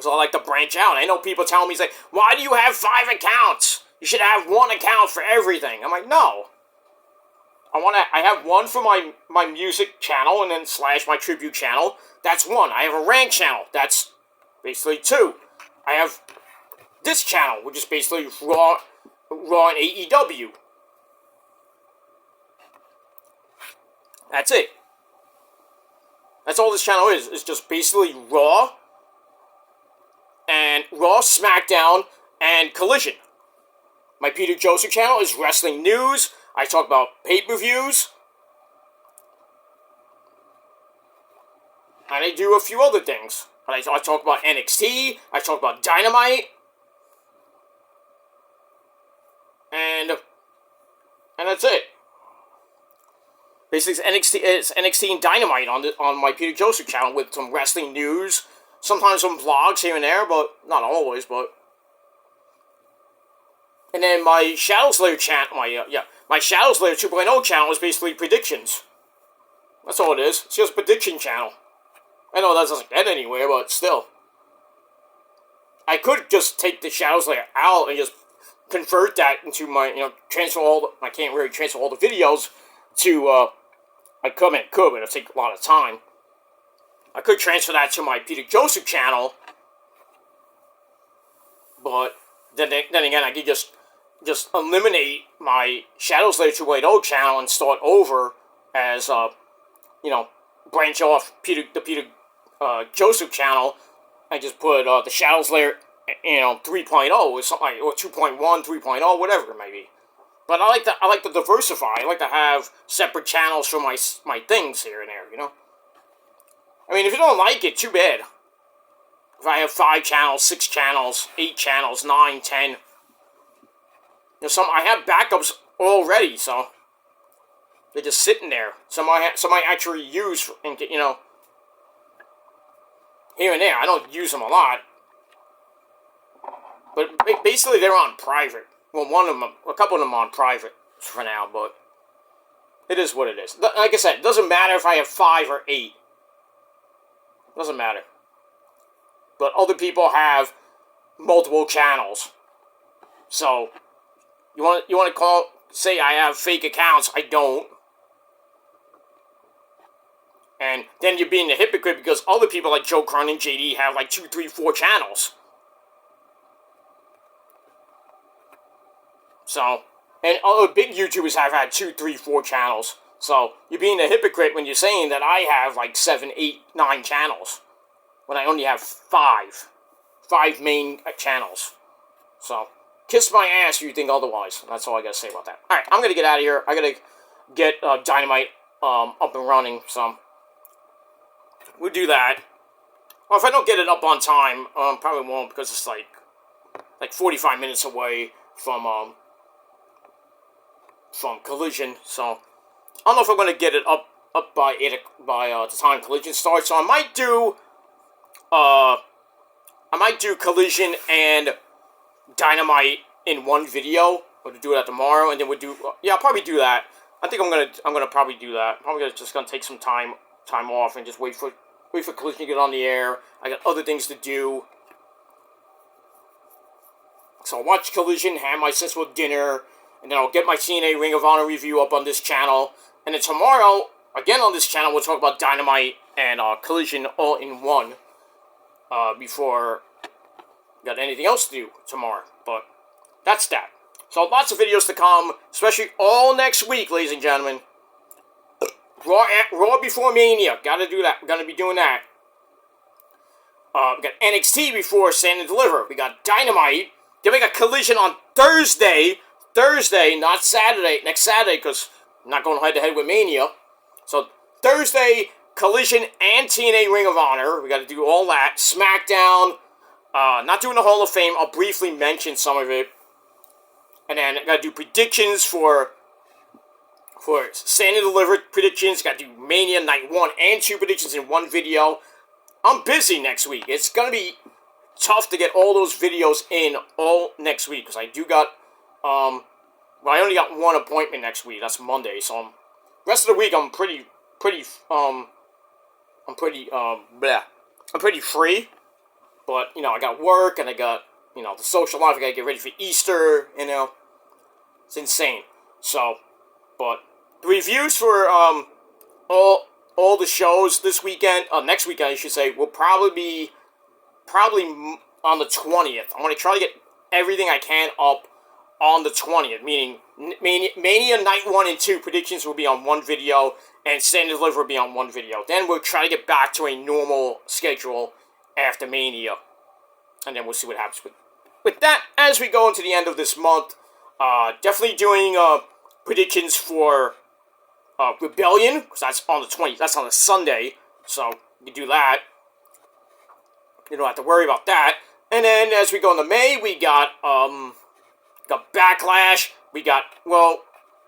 So I like to branch out. I know people tell me, like, why do you have 5 accounts? You should have 1 account for everything. I'm like, no. I have 1 for my music channel and then / my tribute channel. That's 1. I have a rank channel. That's basically 2. I have this channel, which is basically Raw and AEW. That's it. That's all this channel is. It's just basically Raw, Smackdown, and Collision. My Peter Joseph channel is Wrestling News. I talk about pay-per-views. And I do a few other things. I talk about NXT. I talk about Dynamite. And that's it. Basically, it's NXT and Dynamite on my Peter Joseph channel with some wrestling news. Sometimes some vlogs here and there, but not always, but... And then my Shadow Slayer channel, my Shadow Slayer 2.0 channel is basically predictions. That's all it is. It's just a prediction channel. I know that doesn't get anywhere, but still. I could just take the Shadow Slayer out and just convert that into my, transfer I can't really transfer all the videos to, I could, but it'll take a lot of time. I could transfer that to my Peter Joseph channel, but then again, I could just eliminate my Shadow Slayer 2.0 channel and start over as, branch off the Peter Joseph channel and just put the Shadow Slayer, 3.0 or something like, or 2.1, 3.0, whatever it may be. But I like to diversify. I like to have separate channels for my things here and there, I mean, if you don't like it, too bad. If I have 5 channels, 6 channels, 8 channels, 9, 10. I have backups already, so they're just sitting there. Some I actually use, here and there. I don't use them a lot. But basically, they're on private. Well, a couple of them on private for now, but it is what it is. Like I said, it doesn't matter if I have 5 or 8. Doesn't matter. But other people have multiple channels. So, you want to say I have fake accounts? I don't. And then you're being a hypocrite because other people like Joe Crun and JD have like 2, 3, 4 channels. So, and other big YouTubers have had 2, 3, 4 channels. So, you're being a hypocrite when you're saying that I have like 7, 8, 9 channels. When I only have 5. 5 main channels. So, kiss my ass if you think otherwise. That's all I gotta say about that. Alright, I'm gonna get out of here. I gotta get Dynamite up and running, so we'll do that. Well, if I don't get it up on time, probably won't, because it's like 45 minutes away from Collision, so I don't know if I'm gonna get it up by the time Collision starts. So I might do Collision and Dynamite in one video, or to do that tomorrow, and then we'll do I'll probably do that. I think I'm gonna probably do that. Probably just gonna take some time off and just wait for Collision to get on the air. I got other things to do. So I'll watch Collision, have my sensible dinner, and then I'll get my TNA Ring of Honor review up on this channel. And then tomorrow, again on this channel, we'll talk about Dynamite and Collision all in one. Before got anything else to do tomorrow. But that's that. So lots of videos to come, especially all next week, ladies and gentlemen. Raw before Mania. Gotta do that. We're gonna be doing that. We got NXT before Stand and Deliver. We got Dynamite. Then we got Collision on Thursday. Thursday, not Saturday. Next Saturday, because I'm not going head-to-head with Mania. So Thursday, Collision and TNA Ring of Honor. We gotta do all that. Smackdown. Not doing the Hall of Fame. I'll briefly mention some of it. And then I gotta do predictions for Stand and Deliver predictions. Gotta do Mania Night 1 and 2 predictions in one video. I'm busy next week. It's gonna be tough to get all those videos in all next week, because I do got, well, I only got one appointment next week. That's Monday. So rest of the week I'm pretty free. But, you know, I got work, and I got, you know, the social life. I gotta get ready for Easter, you know. It's insane. So, but the reviews for all the shows this weekend, next weekend I should say, will probably be on the 20th. I'm gonna try to get everything I can up on the 20th, meaning Mania Night 1 and 2 predictions will be on one video, and Stand and Deliver will be on one video. Then we'll try to get back to a normal schedule after Mania, and then we'll see what happens with that as we go into the end of this month. Definitely doing predictions for Rebellion, because that's on the 20th. That's on a Sunday, so you do that. You don't have to worry about that. And then as we go into May, we got Backlash. We got, well,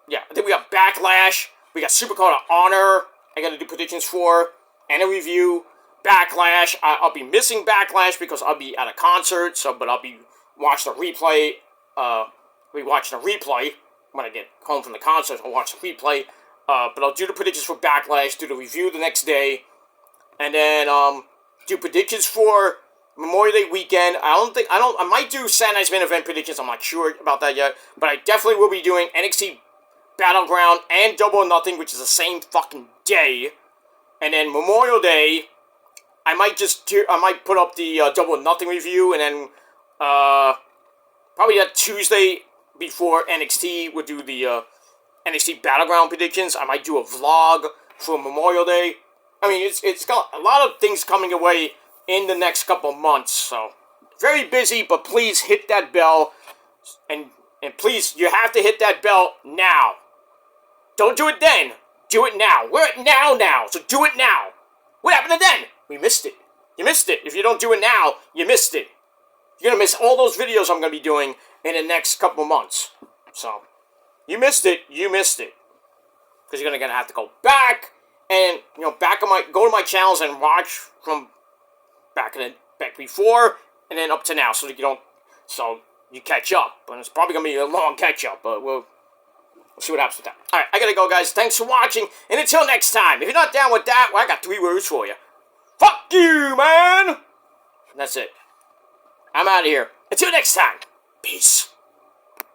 yeah, I think we got Backlash. We got Supercard of Honor. I got to do predictions for and a review. Backlash. I'll be missing Backlash because I'll be at a concert. But I'll be watching the replay. Rewatching the replay when I get home from the concert. I'll watch the replay. But I'll do the predictions for Backlash. Do the review the next day, and then do predictions for Memorial Day weekend. I might do Saturday Night's Main Event predictions. I'm not sure about that yet, but I definitely will be doing NXT Battleground and Double or Nothing, which is the same fucking day. And then Memorial Day, I might put up the Double or Nothing review, and then probably that Tuesday before NXT we'll do the NXT Battleground predictions. I might do a vlog for Memorial Day. I mean, it's got a lot of things coming away in the next couple of months, so very busy, but please hit that bell, and please, you have to hit that bell now. Don't do it then. Do it now. We're at now, so do it now. What happened to then? We missed it. You missed it. If you don't do it now, you missed it. You're going to miss all those videos I'm going to be doing in the next couple of months. So, you missed it. You missed it. Because you're going to have to go back and, you know, go to my channels and watch from back before and then up to now, so you catch up. But it's probably going to be a long catch up, but we'll see what happens with that. Alright, I gotta go, guys. Thanks for watching, and until next time, if you're not down with that, well, I got 3 words for you. Fuck you, man! And that's it. I'm out of here. Until next time, peace.